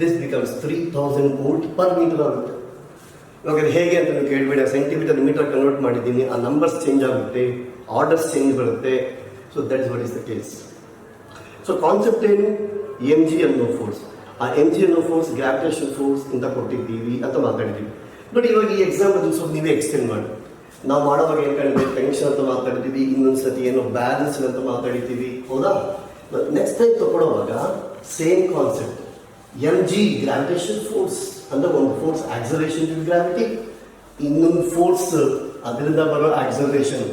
this becomes 3000 volt per metre ಆಗುತ್ತೆ. ಇವಾಗ ಹೇಗೆ ಅಂತ ನೀವು ಕೇಳಬೇಡಿ, ಸೆಂಟಿಮೀಟರ್ ಮೀಟರ್ ಕನ್ವರ್ಟ್ ಮಾಡಿದ್ದೀನಿ, ಆ ನಂಬರ್ಸ್ ಚೇಂಜ್ ಆಗುತ್ತೆ, ಆರ್ಡರ್ಸ್ ಚೇಂಜ್ ಬರುತ್ತೆ. So that is what is the case. So concept ಏನು, ಎಮ್ ಜಿ ಅನ್ನೋ ಫೋರ್ಸ್, ಆ ಎಮ್ ಜಿ ಅನ್ನೋ ಫೋರ್ಸ್ ಗ್ರಾವಿಟೇಷನ್ ಫೋರ್ಸ್ ಅಂತ ಕೊಟ್ಟಿದ್ದೀವಿ ಅಂತ ಮಾತಾಡಿದ್ದೀವಿ. ನೋಡಿ ಇವಾಗ ಈ ಎಕ್ಸಾಂಪಲ್ ಸ್ವಲ್ಪ ನೀವೇ ಎಕ್ಸ್ಟೆಂಡ್ ಮಾಡಿ. ನಾವು ಮಾಡೋವಾಗ ಏನು ಕಂಡಿದ್ದೀವಿ, ಟೆನ್ಷನ್ ಅಂತ ಮಾತಾಡ್ತೀವಿ, ಇನ್ನೊಂದು ಸತಿ ಏನೋ ಬ್ಯಾಲೆನ್ಸ್ ಅಂತ ಮಾತಾಡಿದ್ದೀವಿ, ಹೌದಾ? ನೆಕ್ಸ್ಟ್ ಟೈಮ್ ತಗೊಳ್ಳುವಾಗ same concept, M G gravitation force ಅಂದ್ರೆ ಒಂದು ಫೋರ್ಸ್ ಆಕ್ಸಲರೇಷನ್ ಟು ಗ್ರಾವಿಟಿ, ಇನ್ನೊಂದು ಫೋರ್ಸ್ ಅದರಿಂದ ಬರೋ ಆಕ್ಸಲರೇಷನ್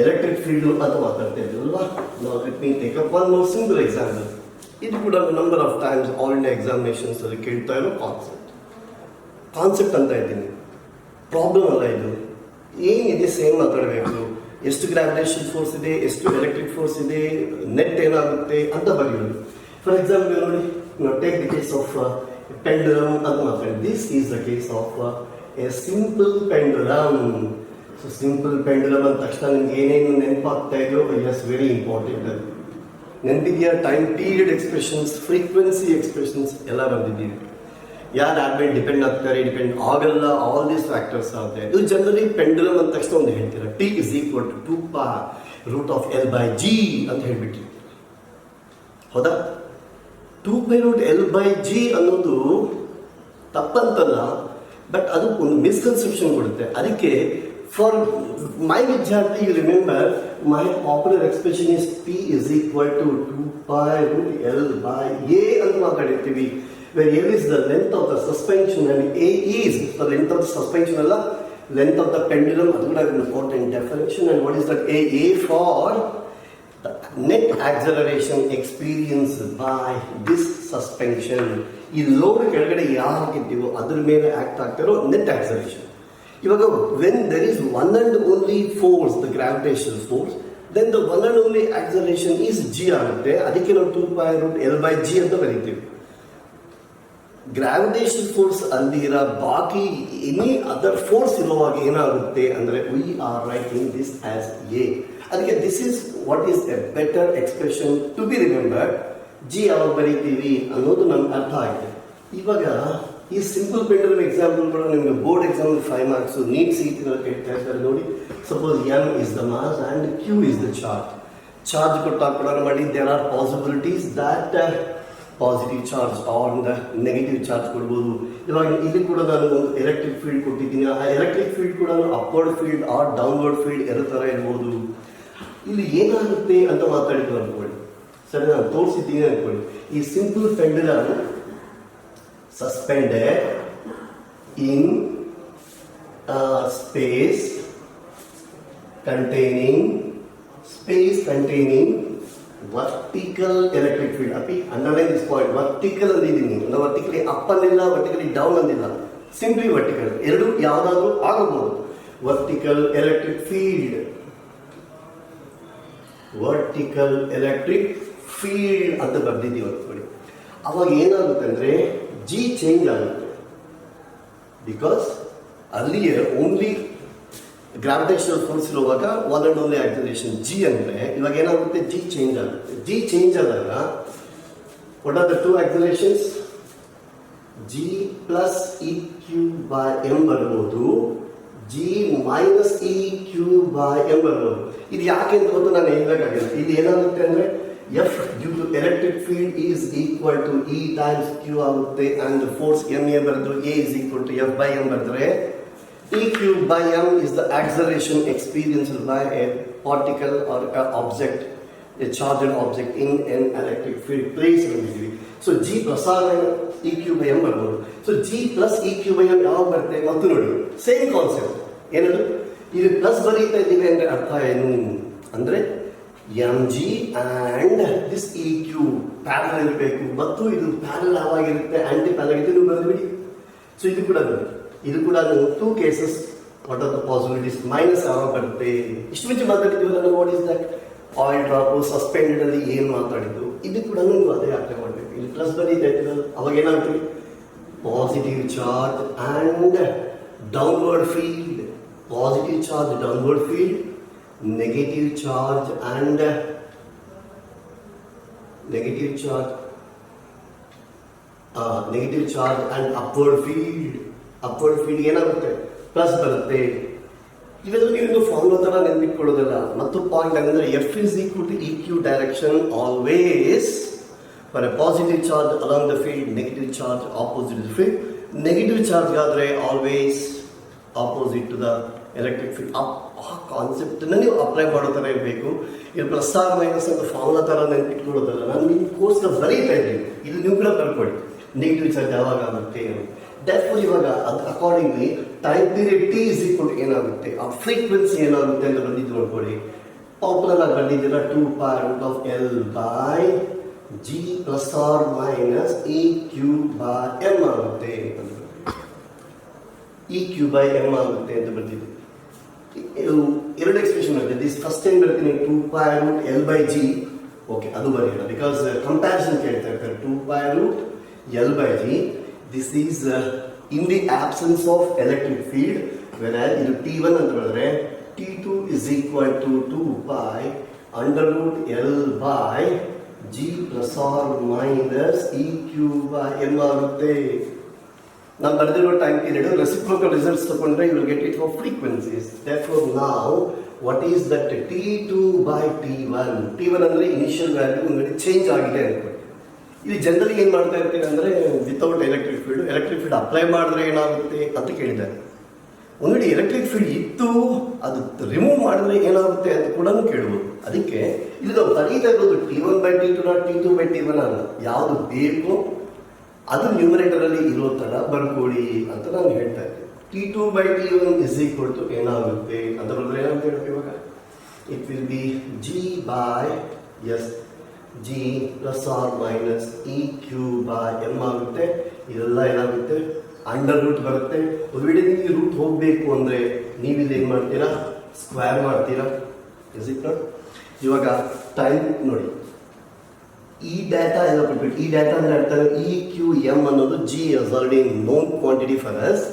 ಎಲೆಕ್ಟ್ರಿಕ್ ಫೀಲ್ಡ್ ಅಂತ ಮಾತಾಡ್ತಾ ಇದ್ದೀವಲ್ವಾ. ನಾವು let me take up one more simple example. ಇದು ಕೂಡ number of times all India examinations ಅಲ್ಲಿ ಕೇಳ್ತಾ ಇರೋ ಕಾನ್ಸೆಪ್ಟ್ ಅಂತ ಇದ್ದೀನಿ, ಪ್ರಾಬ್ಲಮ್ ಅಲ್ಲ ಇದು. ಏನಿದೆ ಸೇಮ್ ಮಾತಾಡಬೇಕು, ಎಷ್ಟು ಗ್ರಾವಿಟೇಷನ್ ಫೋರ್ಸ್ ಇದೆ, ಎಷ್ಟು ಎಲೆಕ್ಟ್ರಿಕ್ ಫೋರ್ಸ್ ಇದೆ, ನೆಟ್ ಏನಾಗುತ್ತೆ ಅಂತ ಬರೆಯೋದು. ಫಾರ್ ಎಕ್ಸಾಂಪಲ್ ನೋಡಿ, take the case of pendulum ಅಂತ ಮಾತಾಡಿ. This is the case of A simple pendulum. So simple pendulum ಅಂದ ತಕ್ಷಣ ನಿಮ್ಗೆ ಏನೇನು ನೆನಪಾಗ್ತಾ ಇದೆಯೋ, ಎಸ್ ವೆರಿ ಇಂಪಾರ್ಟೆಂಟ್. ಅದು ನೆನಪಿದೆಯಾ? Time period expressions, frequency expressions ಎಲ್ಲ ಬಂದಿದ್ದೀವಿ. ಯಾರು ಯಾರ ಮೇಲೆ ಡಿಪೆಂಡ್ ಆಗ್ತಾರೆ, ಡಿಪೆಂಡ್ ಆಗಲ್ಲ, ಆಲ್ ದೀಸ್ ಫ್ಯಾಕ್ಟರ್ಸ್ ಆಗುತ್ತೆ. ಇದು ಜನರಲಿ ಪೆಂಡುಲಮ್ ಅಂದ ತಕ್ಷಣ ಒಂದು ಹೇಳ್ತೀರಾ, T is equal to 2π√L/g ಅಂತ ಹೇಳ್ಬಿಟ್ರಿ, ಹೌದಾ? 2π√L/g ಅನ್ನೋದು ತಪ್ಪಂತಲ್ಲ, ಬಟ್ ಅದು ಒಂದು ಮಿಸ್ಕನ್ಸೆಪ್ಷನ್ ಕೊಡುತ್ತೆ. ಅದಕ್ಕೆ ಫಾರ್ ಮೈ ವಿದ್ಯಾರ್ಥಿ, you remember my popular expression is P is equal to 2π√L/a ಅಂತ ಮಾತಾಡಿರ್ತೀವಿ. Where L is the length of the suspension and A is the length of the suspension, alla length of the pendulum. That is an important definition. And what is that A? A for the net acceleration experienced by this suspension. ಈ load ಕೆಳಗಡೆ ಯಾವಾಗಿದ್ದೀವೋ ಅದ್ರ ಮೇಲೆ act ಆಗ್ತಿರೋ net acceleration. ಇವಾಗ when there is one and only force, the gravitational force, then the one and only acceleration is g ಆಗುತ್ತೆ. ಅದಕ್ಕೆ ನಾವು 2π√L/g ಅಂತ ಬರೀತೀವಿ. ಗ್ರಾವಿಟೇಷನ್ ಫೋರ್ಸ್ ಅಲ್ಲಿರ ಬಾಕಿ ಎನಿ ಅದರ್ ಫೋರ್ಸ್ ಇರುವಾಗ ಏನಾಗುತ್ತೆ ಅಂದರೆ we are writing this as A. ಅದಕ್ಕೆ this is what is a better expression to be remembered. G ಯಾವಾಗ ಬರೀತೀವಿ ಅನ್ನೋದು ನಮ್ಗೆ ಅರ್ಥ ಆಗಿದೆ. ಇವಾಗ ಈ ಸಿಂಪಲ್ ಪೆಂಡುಲಮ್ ಎಕ್ಸಾಂಪಲ್ ಕೂಡ ನಿಮಗೆ board exam 5 marks NEET seat ಕೇಳ್ತಾ ಇರ್ತಾರೆ ನೋಡಿ. Suppose M is the mass and Q is the charge. Charge ಕೊಟ್ಟಾಗ ಕೂಡ ಮಾಡಿ there are possibilities that positive charge or the negative charge ಕೊಡ್ಬೋದು. ಇವಾಗ ಇಲ್ಲಿ ಕೂಡ ನಾನು ಒಂದು ಎಲೆಕ್ಟ್ರಿಕ್ ಫೀಲ್ಡ್ ಕೊಟ್ಟಿದ್ದೀನಿ. ಆ ಎಲೆಕ್ಟ್ರಿಕ್ ಫೀಲ್ಡ್ ಕೂಡ upward field or downward field arrow ಥರ ಇರ್ಬೋದು. ಇಲ್ಲಿ ಏನಾಗುತ್ತೆ ಅಂತ ಮಾತಾಡಿದ್ರು ಅಂದ್ಕೊಳ್ಳಿ, ಸರಿ, ನಾನು ತೋರಿಸಿದ್ದೀನಿ ಅಂದ್ಕೊಳ್ಳಿ. ಈ simple pendulum suspended in space containing vertical electric field. Api underline this point, vertical ಅಂದಿದ್ದೀನಿ. ಅಂದ್ರೆ ವರ್ಟಿಕಲಿ ಅಪ್ ಅಂದಿಲ್ಲ, ವರ್ಟಿಕಲಿ ಡೌನ್ ಅಂದಿಲ್ಲ, ಸಿಂಪ್ಲಿ ವರ್ಟಿಕಲ್. ಎರಡು ಯಾವುದಾದ್ರೂ ಆಗಬಹುದು. ವರ್ಟಿಕಲ್ ಎಲೆಕ್ಟ್ರಿಕ್ ಫೀಲ್ಡ್ ಅಂತ ಬರ್ದಿದ್ದೀವಿ ಅಂದ್ಕೊಳ್ಳಿ. ಅವಾಗ ಏನಾಗುತ್ತೆ ಅಂದರೆ ಜಿ ಚೇಂಜ್ ಆಗುತ್ತೆ. ಬಿಕಾಸ್ ಅಲ್ಲಿಯೇ ಓನ್ಲಿ ಗ್ರಾವಿಟೇಷನಲ್ ಫೋರ್ಸ್ ಇರುವಾಗ one and only acceleration G ಅಂದರೆ ಇವಾಗ ಏನಾಗುತ್ತೆ, ಜಿ ಚೇಂಜ್ ಆಗುತ್ತೆ. ಜಿ ಚೇಂಜ್ ಆದಾಗ what are the two accelerations? G plus E Q by M ಬರ್ಬೋದು, G minus E Q by M ಬರ್ಬೋದು. ಇದು ಯಾಕೆ ಅಂತ ಗೊತ್ತು ನಾನು ಹೇಳಬೇಕಾಗಿಲ್ಲ. ಇಲ್ಲಿ ಏನಾಗುತ್ತೆ ಅಂದರೆ F due to electric field is equal to E times Q ಆಗುತ್ತೆ. ಆ್ಯಂಡ್ ಫೋರ್ಸ್ ಎಮ್ ಎ ಬರೆದು A is equal to F by M ಬರೆದ್ರೆ E cube by m is the acceleration experienced by a particle or an object, a charged object in an electric field placed in the. So G plus R E cube by m ಬರ್ಬೋದು. So G plus E cube by m ಯಾವಾಗ ಬರುತ್ತೆ ಮತ್ತು ನೋಡಿ same concept. ಏನದು, ಇದು plus ಬರೀತಾ ಇದ್ದೀವಿ ಅಂದರೆ ಅರ್ಥ ಏನು? ಅಂದರೆ M G and this E Q parallel ಇರಬೇಕು ಮತ್ತು ಇದು ಪ್ಯಾರಲ್ ಯಾವಾಗಿರುತ್ತೆ ಆ್ಯಂಟಿ ಪ್ಯಾರಲ್ ಆಗಿದೆ ನೀವು ಬರೆದ್ಬಿಡಿ. ಸೊ ಇದು ಕೂಡ two cases what are the possibilities minus ಯಾವಾಗ ಬರುತ್ತೆ. ಇಷ್ಟು ಮುಂಚೆ ಮಾತಾಡಿದ್ದೀವಲ್ಲ ನಾವು what is that oil drop suspended ಅಲ್ಲಿ ಏನು ಮಾತಾಡಿದ್ದು ಇದು ಕೂಡ ನೀವು ಅದೇ ಅಪ್ಲೈ ಮಾಡಬೇಕು. ಇಲ್ಲಿ ಪ್ಲಸ್ ಬರೀತಾ ಇದ್ದೀರಲ್ಲ ಅವಾಗ ಏನಾಗ್ತದೆ positive charge and downward field, positive charge downward field, negative charge and negative charge and upward field ಏನಾಗುತ್ತೆ ಪ್ಲಸ್ ಬರುತ್ತೆ. ಇವೆಲ್ಲ ನೀವು ಫಾರ್ಮುಲಾ ತರ ನೆನಪಿಟ್ಕೊಳ್ಳೋದಲ್ಲ. ಮತ್ತು ಪಾಯಿಂಟ್ ಅಂದ್ರೆ F is equal to E Q direction always for a positive charge along the field, negative charge opposite the field. Negative charge ಆದ್ರೆ always opposite to the electric field. ಆ ಕಾನ್ಸೆಪ್ಟನ್ನು ನೀವು ಅಪ್ಲೈ ಮಾಡೋ ಥರ ಇರಬೇಕು. ಇದು ಪ್ಲಸ್ ಆರ್ ಮೈನಸ್ ಅಂತ formula ಥರ ನೆನಪಿಟ್ಕೊಳ್ಳೋದಲ್ಲ. ನಾನು ನಿಮ್ಮ ಕೋರ್ಸ್ನ ಬರೀತಾ ಇದ್ದೀನಿ, ಇದು ನೀವು ಕೂಡ ಬರ್ಕೊಳ್ಳಿ. ನೆಗೆಟಿವ್ ಚಾರ್ಜ್ ಯಾವಾಗ ಆಗುತ್ತೆ ಡೆಫ್ಟ್ ಇವಾಗ ಅದು accordingly time period T is equal ಏನಾಗುತ್ತೆ, ಆ ಫ್ರೀಕ್ವೆನ್ಸಿ ಏನಾಗುತ್ತೆ ಅಂತ ಬಂದಿದ್ದು ನೋಡ್ಕೊಳ್ಳಿ. ಪಾಪ್ಯುಲರ್ ಆಗಿ ಬಂದಿದ್ದೀರ 2π√L/G plus R minus E Q by M ಆಗುತ್ತೆ, ಇ ಕ್ಯೂ ಬೈ ಎಮ್ ಆಗುತ್ತೆ ಅಂತ ಬಂದಿದೆ. ಎರಡು ಎಕ್ಸ್ಪ್ರೆಷನ್ ಬರುತ್ತೆ. ದಿಸ್ ಫಸ್ಟ್ ಟೈಮ್ ಬರ್ತೀನಿ 2π√L/G. ಓಕೆ, ಅದು ಬರೆಯೋಣ ಬಿಕಾಸ್ ಕಂಪ್ಯಾರಿಸನ್ ಕೇಳ್ತಾ ಇರ್ತಾರೆ. 2π√L/G this is in the absence of electric field. Versus ಇದು T1 ಅಂತ ಬರೆದ್ರೆ T2 is equal to 2π√L/G plus R minus E Q by M ಆಗುತ್ತೆ. ನಾವು ಬರೆದಿರೋ ಟೈಮ್ ಪೀರಿಯಡ್ ರೆಸಿಪ್ರೋಕಲ್ ರಿಸಲ್ಟ್ಸ್ ತಗೊಂಡ್ರೆ you will get it for frequencies. Therefore ನಾವು what is that T2/T1. T1 ಅಂದರೆ initial value ಒಂದು change ಆಗಿದೆ ಅನ್ಕೊಳ್ಳಿ. ಇಲ್ಲಿ ಜನರಲಿ ಏನು ಮಾಡ್ತಾ ಇರ್ತೀವಿ ಅಂದರೆ ವಿತೌಟ್ ಎಲೆಕ್ಟ್ರಿಕ್ ಫೀಲ್ಡ್ ಅಪ್ಲೈ ಮಾಡಿದ್ರೆ ಏನಾಗುತ್ತೆ ಅಂತ ಕೇಳಿದ್ದಾರೆ. ಒಂದು ಎಲೆಕ್ಟ್ರಿಕ್ ಫೀಲ್ಡ್ ಇತ್ತು ಅದು ರಿಮೂವ್ ಮಾಡಿದ್ರೆ ಏನಾಗುತ್ತೆ ಅಂತ ಕೂಡ ಕೇಳ್ಬೋದು. ಅದಕ್ಕೆ ಇಲ್ಲಿ ನಾವು ಬರೀತಾ ಇರೋದು T1/T2 T2/T1 ಅಲ್ಲ, ಯಾವುದು ಬೇಕು ಅದು ನ್ಯೂಮರೇಟರ್ ಅಲ್ಲಿ ಇರೋ ತರ ಬರ್ಕೊಳ್ಳಿ ಅಂತ ನಾನು ಹೇಳ್ತಾ ಇದ್ದೆ. T2/T1 ಇಸ್ ಈಕ್ವಲ್ ಟು ಏನಾಗುತ್ತೆ ಅಂತ ಬರೆದ್ರೆ ಏನಾಗುತ್ತೆ ಹೇಳಿ ಇವಾಗ it will be G plus R minus E Q by M ಆಗುತ್ತೆ. ಇದೆಲ್ಲ ಏನಾಗುತ್ತೆ ಅಂಡರ್ ರೂಟ್ ಬರುತ್ತೆ. ಒಂದು ವೇಳೆ ನಿಮಗೆ ರೂಟ್ ಹೋಗಬೇಕು ಅಂದರೆ ನೀವಿಲ್ಲಿ ಏನು ಮಾಡ್ತೀರಾ, ಸ್ಕ್ವೇರ್ ಮಾಡ್ತೀರಾ. Is it not? ಇವಾಗ ಟೈಮ್ ನೋಡಿ, ಈ ಡಾಟಾ ಎಲ್ಲ ಕೊಟ್ಬಿಟ್ಟು ಈ ಡಾಟಾ ಅಂದರೆ ಅರ್ಥ ಇ ಕ್ಯೂ ಎಮ್ ಅನ್ನೋದು G is already known quantity for us.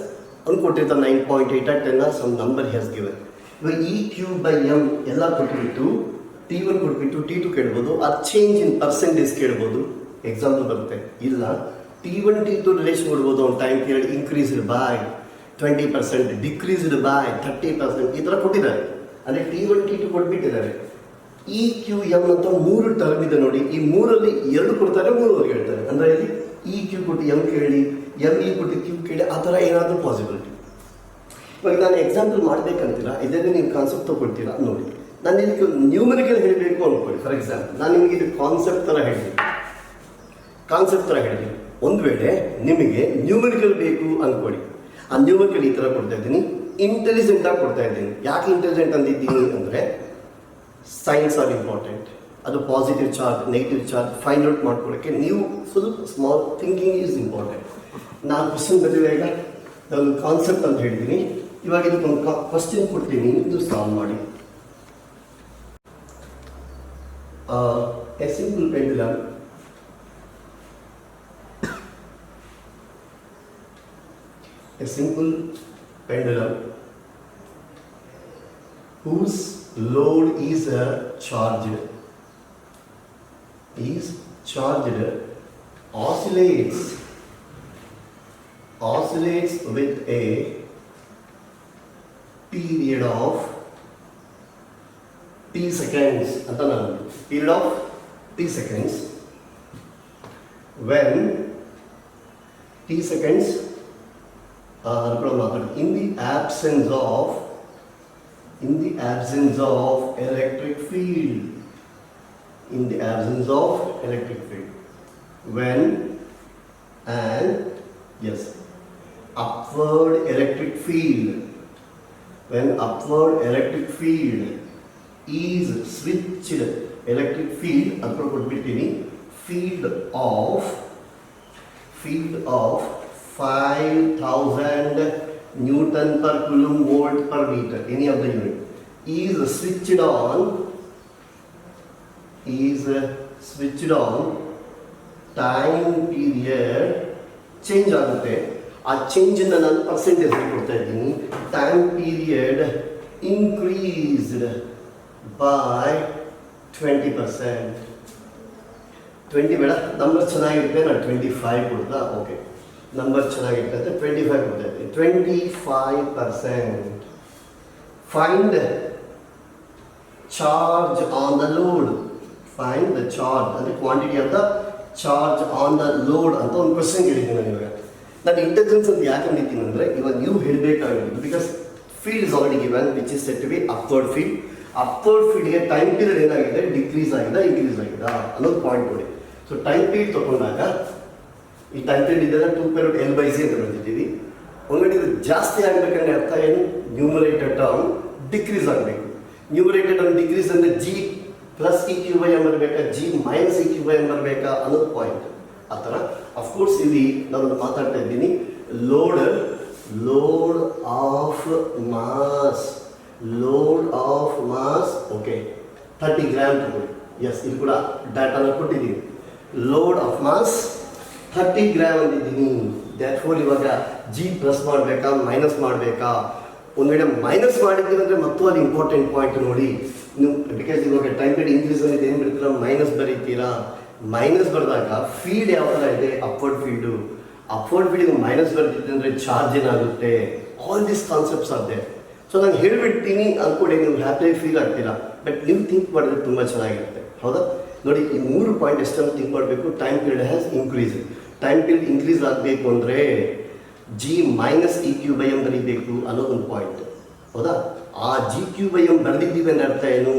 ಅವ್ನು ಕೊಟ್ಟಿರ್ತಾರೆ 9.8 at 10 some number has given. ಇವಾಗ ಇ ಕ್ಯೂ ಬೈ ಎಮ್ ಎಲ್ಲ ಕೊಟ್ಬಿಟ್ಟು T1 ಕೊಟ್ಬಿಟ್ಟು T2 ಕೇಳ್ಬೋದು. ಅದು ಚೇಂಜ್ ಇನ್ ಪರ್ಸೆಂಟೇಜ್ ಕೇಳ್ಬೋದು, ಎಕ್ಸಾಂಪಲ್ ಬರುತ್ತೆ. ಇಲ್ಲ T1 T2 ರಿಲೇಷನ್ ಕೊಡ್ಬೋದು. ಒಂದು time period increased by 20%, decreased by 30%, ಈ ಥರ ಕೊಟ್ಟಿದ್ದಾರೆ. ಅಂದರೆ T1 T2 ಕೊಟ್ಬಿಟ್ಟಿದ್ದಾರೆ. E Q M ಅಂತ 3 ಟರ್ಮ್ ಇದೆ ನೋಡಿ. ಈ 3ರಲ್ಲಿ 2 ಕೊಡ್ತಾರೆ, 3 ಹೇಳ್ತಾರೆ. ಅಂದರೆ ಇಲ್ಲಿ ಇ ಕ್ಯೂ ಕೊಟ್ಟು ಎಮ್ ಕೇಳಿ, ಎಮ್ ಇ ಕೊಟ್ಟು ಕ್ಯೂ ಕೇಳಿ, ಆ ಥರ ಏನಾದರೂ ಪಾಸಿಬಿಲಿಟಿ. ಇವಾಗ ನಾನು ಎಕ್ಸಾಂಪಲ್ ಮಾಡಬೇಕಂತೀರಾ, ಇದನ್ನೇ ನೀವು ಕಾನ್ಸೆಪ್ಟ್ ತಗೊಳ್ತೀರಾ ನೋಡಿ. ನಾನು ಇದಕ್ಕೆ ನ್ಯೂಮರಿಕಲ್ ಹೇಳಬೇಕು ಅಂದ್ಕೊಳ್ಳಿ. ಫಾರ್ ಎಕ್ಸಾಂಪಲ್ ನಾನು ನಿಮಗೆ ಇದು ಕಾನ್ಸೆಪ್ಟ್ ಥರ ಹೇಳಿದ್ದೀನಿ. ಒಂದು ವೇಳೆ ನಿಮಗೆ ನ್ಯೂಮರಿಕಲ್ ಬೇಕು ಅಂದ್ಕೊಳ್ಳಿ. ಆ ನ್ಯೂಮರಿಕಲ್ ಈ ಥರ ಕೊಡ್ತಾ ಇದ್ದೀನಿ, ಇಂಟೆಲಿಜೆಂಟ್ ಆಗಿ ಕೊಡ್ತಾ ಇದ್ದೀನಿ. ಯಾಕೆ ಇಂಟೆಲಿಜೆಂಟ್ ಅಂದಿದ್ದೀನಿ ಅಂದರೆ ಸೈನ್ಸ್ ಆರ್ ಇಂಪಾರ್ಟೆಂಟ್. ಅದು positive charge negative charge find out ಮಾಡ್ಕೊಳ್ಳೋಕ್ಕೆ ನೀವು full small thinking is important. ನಾನು ಕ್ವಶನ್ ಬಂದಿದೆ, ಈಗ ನಾನು ಕಾನ್ಸೆಪ್ಟ್ ಅಂತ ಹೇಳಿದ್ದೀನಿ. ಇವಾಗ ಇದಕ್ಕೊಂದು ಕ್ವಶನ್ ಕೊಡ್ತೀನಿ, ಇದು ಸಾಲ್ವ್ ಮಾಡಿ. A simple pendulum whose load is charged oscillates with a period of t seconds ಅಂತ ನಾನು period of t seconds. when t seconds in the absence of electric field, when and yes upward electric field is switched electric field ಅಂತ ಕೊಟ್ಬಿಡ್ತೀನಿ. Field of 5000 Newton per coulomb volt per meter, any of the unit, is switched on time period change ಆಗುತ್ತೆ. ಆ ಚೇಂಜನ್ನು ನಾನು percentage ಕೊಡ್ತಾ ಇದ್ದೀನಿ. Time period increased by 20%. 20 ಬೇಡ, number ಚೆನ್ನಾಗಿರುತ್ತೆ, ನಾನು 25 ಕೊಡ್ತಾ. ಓಕೆ, ನಂಬರ್ ಚೆನ್ನಾಗಿರ್ತದೆ, 25 ಕೊಡ್ತಾ ಇದ್ದೀನಿ. 25%. Find charge on the load. Find the charge ಅಂದರೆ quantity of the charge on the load ಅಂತ ಒಂದು ಕ್ವಶನ್ ಕೇಳಿದ್ದೀನಿ ನಾನು ಇವಾಗ. ನಾನು ಇಂಟೆಲಿಜೆನ್ಸ್ ಅಂತ ಯಾಕೆ ಅಂದಿದ್ದೀನಿ ಅಂದರೆ, ಇವಾಗ ನೀವು ಹೇಳಬೇಕಾಗಿರೋದು, because field is already given which is set to be upward field. Upward ಫೀಲ್ಡ್ಗೆ ಟೈಮ್ ಪೀರಿಯಡ್ ಏನಾಗಿದೆ, ಡಿಕ್ರೀಸ್ ಆಗಿದೆ, ಇನ್ಕ್ರೀಸ್ ಆಗಿದೆ ಅನ್ನೋದು ಪಾಯಿಂಟ್ ಕೊಡಿ. ಸೊ ಟೈಮ್ ಪೀರಿಯಡ್ ತೊಗೊಂಡಾಗ ಈ ಟೈಮ್ ಪೀರಿಯಡ್ ಇದೆಲ್ಲ 2πL/c ಅಂತ ಬರ್ತಿದ್ದೀವಿ. ಒಂದ್ಗಡೆ ಇದು ಜಾಸ್ತಿ ಆಗಬೇಕಂದ್ರೆ ಅರ್ಥ ಏನು, ನ್ಯೂಮರೇಟರ್ ಟರ್ಮ್ ಡಿಕ್ರೀಸ್ ಆಗಬೇಕು. ನ್ಯೂಮರೇಟರ್ ಟರ್ಮ್ ಡಿಕ್ರೀಸ್ ಅಂದರೆ G ಪ್ಲಸ್ EQ/m ಬರಬೇಕಾ, G ಮೈನಸ್ EQ/m ಬರಬೇಕಾ ಅನ್ನೋದು ಪಾಯಿಂಟ್. ಆ ಥರ ಅಫ್ಕೋರ್ಸ್ ಇಲ್ಲಿ ನಾನು ಮಾತಾಡ್ತಾ ಇದ್ದೀನಿ. Load of mass okay 30 gram ತಗೊಳ್ಳಿ. ಎಸ್, ಇಲ್ಲಿ ಕೂಡ ಡಾಟಾನ ಕೊಟ್ಟಿದ್ದೀನಿ. ಲೋಡ್ ಆಫ್ ಮಾಸ್ 30 ಗ್ರಾಮ್ ಅಂದಿದ್ದೀನಿ. ದೇರ್ಫೋರ್ ಇವಾಗ G ಪ್ಲಸ್ ಮಾಡಬೇಕಾ ಮೈನಸ್ ಮಾಡಬೇಕಾ? ಒಂದು ವೇಳೆ ಮೈನಸ್ ಮಾಡಿದ್ದೀವಿ ಅಂದರೆ ಮತ್ತು ಅದು ಇಂಪಾರ್ಟೆಂಟ್ ಪಾಯಿಂಟ್ ನೋಡಿ ನೀವು. ಬಿಕಾಸ್ ಇವಾಗ ಟೈಮ್ ಪೀರಿಯಡ್ ಇನ್ಕ್ರೀಸ್ ಆಗಿದೆ, ಏನು ಬರೀತೀರಾ, ಮೈನಸ್ ಬರೀತೀರಾ. ಮೈನಸ್ ಬರೆದಾಗ ಫೀಲ್ಡ್ ಯಾವ ಥರ ಇದೆ, upward field. Upward field minus ಬರ್ತಿದೆ ಅಂದರೆ ಚಾರ್ಜ್ ಏನಾಗುತ್ತೆ. All this concepts are there. So ನಾನು ಹೇಳಿಬಿಡ್ತೀನಿ ಅಂದ್ಕೊಂಡು ನೀವು ಹ್ಯಾಪಿಯಾಗಿ ಫೀಲ್ ಆಗ್ತೀರಾ, ಬಟ್ ನೀವು ಥಿಂಕ್ ಮಾಡಿದ್ರೆ ತುಂಬ ಚೆನ್ನಾಗಿರುತ್ತೆ. ಹೌದಾ? ನೋಡಿ, ಈ 3 ಪಾಯಿಂಟ್ ಎಷ್ಟನ್ನು ಥಿಂಕ್ ಮಾಡಬೇಕು. Time period has increase. Time period increase ಆಗಬೇಕು ಅಂದರೆ G ಮೈನಸ್ EQ/m ಬರೀಬೇಕು ಅನ್ನೋದೊಂದು ಪಾಯಿಂಟ್. ಹೌದಾ? ಆ GQ/m ಬರೆದಿದ್ದೀವಿ ಅಂದರೆ ಅರ್ಥ ಏನು,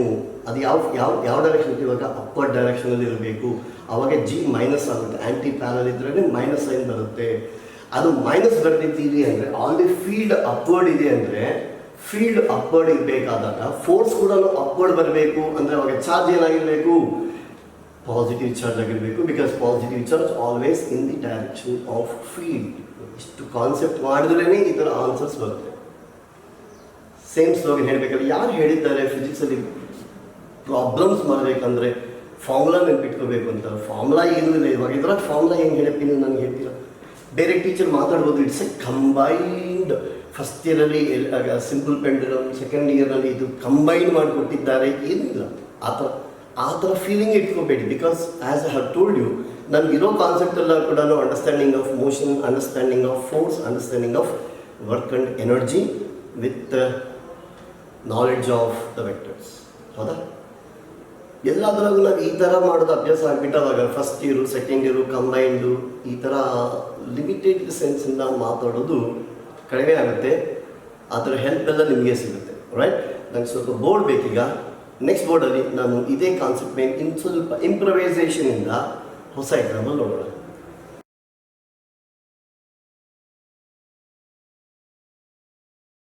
ಅದು ಯಾವ ಡೈರೆಕ್ಷನ್ ಇವಾಗ ಅಪ್ವರ್ಡ್ ಡೈರೆಕ್ಷನಲ್ಲಿ ಇರಬೇಕು. ಆವಾಗ G ಮೈನಸ್ ಆಗುತ್ತೆ. ಆ್ಯಂಟಿ ಪ್ಯಾನಲ್ ಇದ್ರೇ ಮೈನಸ್ ಸೈನ್ ಬರುತ್ತೆ. ಅದು ಮೈನಸ್ ಬರೆದಿದ್ದೀವಿ ಅಂದರೆ ಆಲ್ರೆಡಿ ಫೀಲ್ಡ್ ಅಪ್ವರ್ಡ್ ಇದೆ ಅಂದರೆ, ಫೀಲ್ಡ್ ಅಪ್ವರ್ಡ್ ಇರಬೇಕಾದಾಗ ಫೋರ್ಸ್ ಕೂಡ ಅಪ್ವರ್ಡ್ ಬರಬೇಕು. ಅಂದರೆ ಅವಾಗ ಚಾರ್ಜ್ ಏನಾಗಿರಬೇಕು, ಪಾಸಿಟಿವ್ ಚಾರ್ಜ್ ಆಗಿರಬೇಕು. Because positive charge always in the direction of field. ಇಷ್ಟು ಕಾನ್ಸೆಪ್ಟ್ ಮಾಡಿದ್ರೇ ಈ ಥರ ಆನ್ಸರ್ಸ್ ಬರುತ್ತೆ. ಸೇಮ್ ಸ್ಲೋಗನ್ ಹೇಳಬೇಕಲ್ಲ, ಯಾರು ಹೇಳಿದ್ದಾರೆ ಫಿಸಿಕ್ಸಲ್ಲಿ ಪ್ರಾಬ್ಲಮ್ಸ್ ಮಾಡಬೇಕಂದ್ರೆ ಫಾರ್ಮುಲಾ ನೆನ್ಪಿಟ್ಕೋಬೇಕು ಅಂತ? ಫಾರ್ಮುಲಾ ಏನೂ ಇಲ್ಲ. ಇವಾಗ ಇದರ ಫಾರ್ಮುಲಾ ಹೆಂಗೆ ಹೇಳ್ತೀನಿ ನನಗೆ ಹೇಳ್ತೀರಾ? ಬೇರೆ ಟೀಚರ್ ಮಾತಾಡ್ಬೋದು, ಇಟ್ಸ್ ಎ ಕಂಬೈನ್ಡ್. ಫಸ್ಟ್ ಇಯರಲ್ಲಿ ಸಿಂಪಲ್ ಪೆಂಡುಲಮ್, ಸೆಕೆಂಡ್ ಇಯರ್ನಲ್ಲಿ ಇದು ಕಂಬೈನ್ ಮಾಡಿಕೊಟ್ಟಿದ್ದಾರೆ, ಏನಿಲ್ಲ. ಆ ಥರ ಫೀಲಿಂಗ್ ಇಟ್ಕೋಬೇಡಿ. Because as I have told you, ನಮಗಿರೋ ಕಾನ್ಸೆಪ್ಟ್ ಎಲ್ಲ ಕೂಡ understanding of motion, understanding of force, understanding of work and energy with knowledge of the vectors. ಹೌದಾ? ಎಲ್ಲದರಲ್ಲೂ ನಾವು ಈ ಥರ ಮಾಡೋದು ಅಭ್ಯಾಸ ಆಗಿಬಿಟ್ಟಾಗ first year, second year, combined, ಈ ಥರ ಲಿಮಿಟೆಡ್ ಸೆನ್ಸಿಂದ ಮಾತಾಡೋದು ಕಡಿಮೆ ಆಗುತ್ತೆ. ಅದರ ಹೆಲ್ಪ್ ಎಲ್ಲ ನಿಮಗೆ ಸಿಗುತ್ತೆ. ರೈಟ್? ನಂಗೆ ಸ್ವಲ್ಪ ಬೋರ್ಡ್ ಬೇಕೀಗ. ನೆಕ್ಸ್ಟ್ ಬೋರ್ಡಲ್ಲಿ ನಾನು ಇದೇ ಕಾನ್ಸೆಪ್ಟ್ ಮೇಲೆ ಸ್ವಲ್ಪ ಇಂಪ್ರವೈಸೇಷನಿಂದ ಹೊಸ ಎಕ್ಸಾಂಪಲ್ ನೋಡೋಣ.